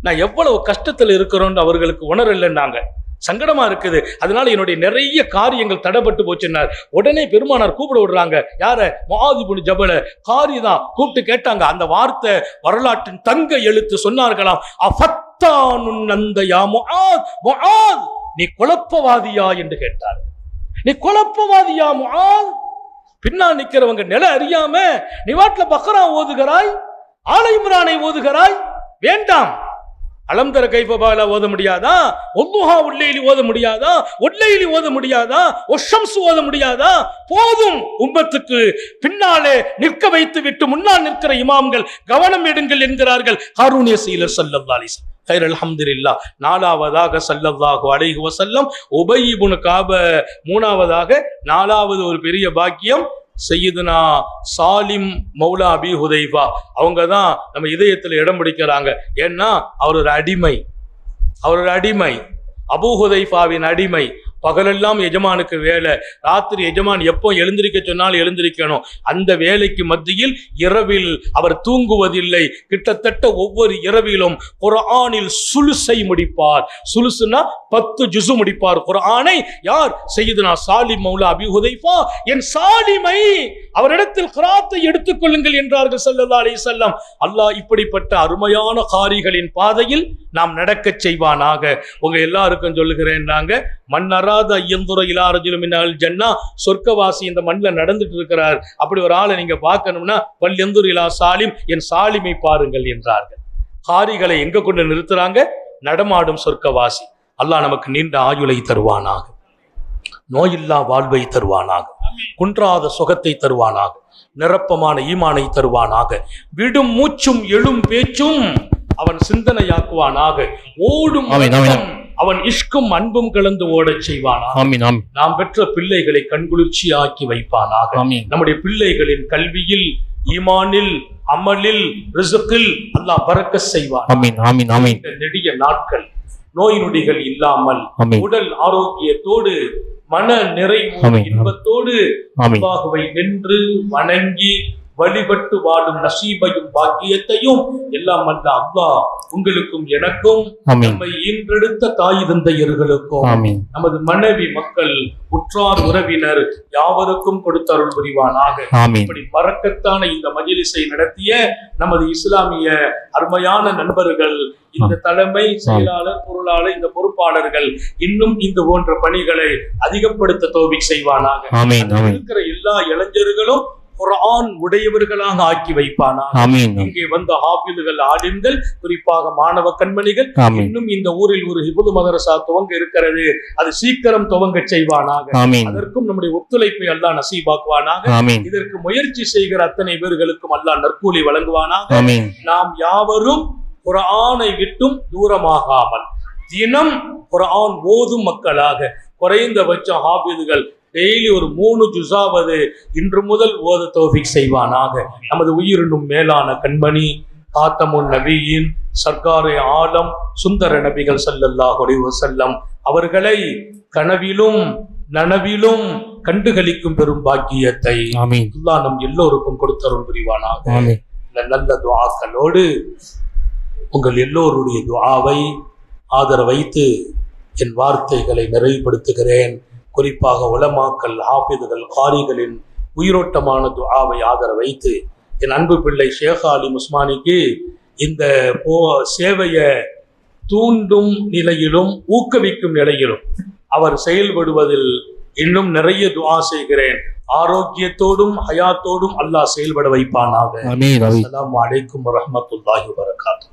நான் எவ்வளவு கஷ்டத்தில் இருக்கிறோன்னு அவர்களுக்கு உணரலைன்னாங்க. சங்கடமா இருக்குது, அதனால என்னுடைய நிறைய காரியங்கள் தடைப்பட்டு போச்சுன்னார். உடனே பெருமானார் கூப்பிட விடுறாங்க, யார? முஆத் இப்னு ஜபல. காரி தான் கூப்பிட்டு கேட்டாங்க. அந்த வார்த்தை வரலாற்றின் தங்க எழுத்து. சொன்னார்களாம், அஃபத்தானுன் அந்த யா முஆத், முஆத் நீ குழப்பவாதியா என்று கேட்டார். நீ குழப்பவாதியா முஆத்? பின்னால் நிக்கிறவங்க நிலை அறியாம நீ வாட்ல பக்ரா ஓதுகிறாய், ஆல இம்ரானை ஓதுகிறாய். வேண்டாம். அலம்தர கைஃபபால ஓத முடியாதா? ஒல்லுஹா உல்லைலி ஓத முடியாதா? ஒல்லைலி ஓத முடியாதா? ஒஷம்சு ஓத முடியாதா? போதும், உம்மத்துக்கு பின்னாலே நிற்க வைத்து விட்டு முன்னால் நிற்கிற இமாம்கள் கவனம் எடுங்கள் என்கிறார்கள் ஹாரூன் யஸீல் ஸல்லல்லாஹு அலைஹி வஸல்லம். கைர் அல்ஹம்துலில்லாஹ். 4வது ஸல்லல்லாஹு அலைஹி வஸல்லம் உபய் இப்னு கஅப. 3வது 4வது ஒரு பெரிய பாக்கியம் சையதுனா சாலிம் மௌலா அபி ஹுதைஃபா. அவங்க தான் நம்ம இதயத்தில் இடம் பிடிக்கிறாங்க. ஏன்னா அவர் ஒரு அடிமை, அபூ ஹுதைஃபாவின் அடிமை. பகலெல்லாம் எஜமானுக்கு வேலை, ராத்திரி எஜமான் எப்போ எழுந்திருக்க சொன்னால் எழுந்திருக்கணும். அந்த வேலைக்கு மத்தியில் இரவில் அவர் தூங்குவதில்லை. கிட்டத்தட்ட ஒவ்வொரு இரவிலும் குர்ஆனில் சுலுசை முடிப்பார். சுலுசுனா 10 ஜுசு முடிப்பார் குர்ஆனை. யார்? சையதுனா சாலிம் மௌலா அபி ஹுதைஃபா. என் சாலிமை அவரிடத்தில் கிராத்தை எடுத்துக்கொள்ளுங்கள் என்றார்கள் ஸல்லல்லாஹு அலைஹி வஸல்லம். அல்லாஹ் இப்படிப்பட்ட அருமையான காரிகளின் பாதையில் நாம் நடக்க செய்வானாக. உங்க எல்லாருக்கும் சொல்லுகிறேன், நாங்க மன்னராத ஐயந்துர இலா ரஜுலின் மினல் ஜன்னா, சொர்க்கவாசி இந்த மண்ணில் நடந்துட்டு இருக்கிறார். அப்படி ஒரு ஆளை நீங்க பார்க்கணும்னா வல்யந்துர் இலா சாலிம், என் சாலிமை பாருங்கள் என்றார்கள். காரிகளை எங்க கொண்டு நிறுத்துறாங்க? நடமாடும் சொர்க்கவாசி. அல்லாஹ் நமக்கு நீண்ட ஆயுளை தருவானாக, நோயில்லா வாழ்வை தருவானாக, குன்றாத சுகத்தை தருவானாக, நிரப்பமான ஈமானை தருவானாக, விடும் மூச்சும் எழும் பேச்சும் அவன் சிந்தனையாக்குவானாக, ஓடும் அவன் இஷ்கும் அன்பும் கலந்து ஓடச் செய்வானாக. நாம் பெற்ற பிள்ளைகளை கண்குளிர்ச்சி ஆக்கி வைப்பானாக. நம்முடைய பிள்ளைகளின் கல்வியில், ஈமானில், அமலில், ரிஸ்கில் அல்லாஹ் பரக்கத் செய்வான். நெடிய நாட்கள் நோய் நொடிகள் இல்லாமல் உடல் ஆரோக்கியத்தோடு மன நிறைவு இன்பத்தோடு அல்லாஹ்வை நின்று வணங்கி வழிபட்டு வாழும் நசீபையும் பாக்கியத்தையும் எல்லாம் அல்ல அல்லாஹ் உங்களுக்கும் எனக்கும், நம்மை ஈன்றெடுத்த தாய் தந்தையர்களுக்கும், நமது மனைவி மக்கள் உற்றார் உறவினர் யாவருக்கும் கொடுத்த அருள் புரிவானாக. இப்படி பரக்கத்தான இந்த மஜ்லிஸை நடத்திய நமது இஸ்லாமிய அருமையான நண்பர்கள், இந்த தலைமை செயலாளர், பொருளாளர், இந்த பொறுப்பாளர்கள் இன்னும் இந்த போன்ற பணிகளை அதிகப்படுத்த தௌஃபீக் செய்வானாக. இருக்கிற எல்லா இளைஞர்களும் குர்ஆன் உடையவர்களாக ஆக்கி வைப்பானாக. இங்கே வந்த ஹாஃபிதுகள், ஆலிம்கள், குறிப்பாக மாணவ கண்மணிகள், இன்னும் இந்த ஊரில் ஒரு ஹிஃபுல் மதரசா துவங்க இருக்கிறது, அது சீக்கிரம் துவங்க செய்வானாக. அதற்கும் நம்முடைய ஒத்துழைப்பை அல்லாஹ் நசீபாக்குவானாக. இதற்கு முயற்சி செய்கிற அத்தனை பேர்களுக்கும் அல்லாஹ் நற்கூலி வழங்குவானாக. நாம் யாவரும் குர்ஆனை விட்டும் தூரமாகாமல் தினம் குர்ஆன் ஓதும் மக்களாக, குறைந்தபட்சம் ஹாஃபிதுகள் டெய்லி ஒரு 3 ஜுஸாவது இன்று முதல் ஓத தௌஃபீக் செய்வானாக. நமது உயிரினும் மேலான கண்மணி காத்தமுன் நபியின் சர்க்காரே ஆலம் சுந்தர நபிகள் ஸல்லல்லாஹு அலைஹி வஸல்லம் அவர்களை கனவிலும் நனவிலும் கண்டுகளிக்கும் பெரும் பாக்கியத்தை அல்லாஹ் நம் எல்லோருக்கும் கொடுத்தருள் புரிவானாக. நல்ல துஆக்களோடு உங்கள் எல்லோருடைய துஆவை ஆதரவைத்து என் வார்த்தைகளை நிறைவுபடுத்துகிறேன். குறிப்பாக உலமாக்கள், ஹாஃபிதுகள், காரிகளின் உயிரோட்டமான துஆவை ஆதரவைத்து என் அன்பு பிள்ளை ஷேக் ஆலிம் உஸ்மானிக்கு இந்த சேவையை தூண்டும் நிலையிலும் ஊக்குவிக்கும் நிலையிலும் அவர் செயல்படுவதில் இன்னும் நிறைய துஆ செய்கிறேன். ஆரோக்கியத்தோடும் ஹயாத்தோடும் அல்லாஹ் செயல்பட வைப்பானாக. அஸ்ஸலாமு அலைக்கும் வரஹ்மத்துல்லாஹி வபரகாத்துஹு.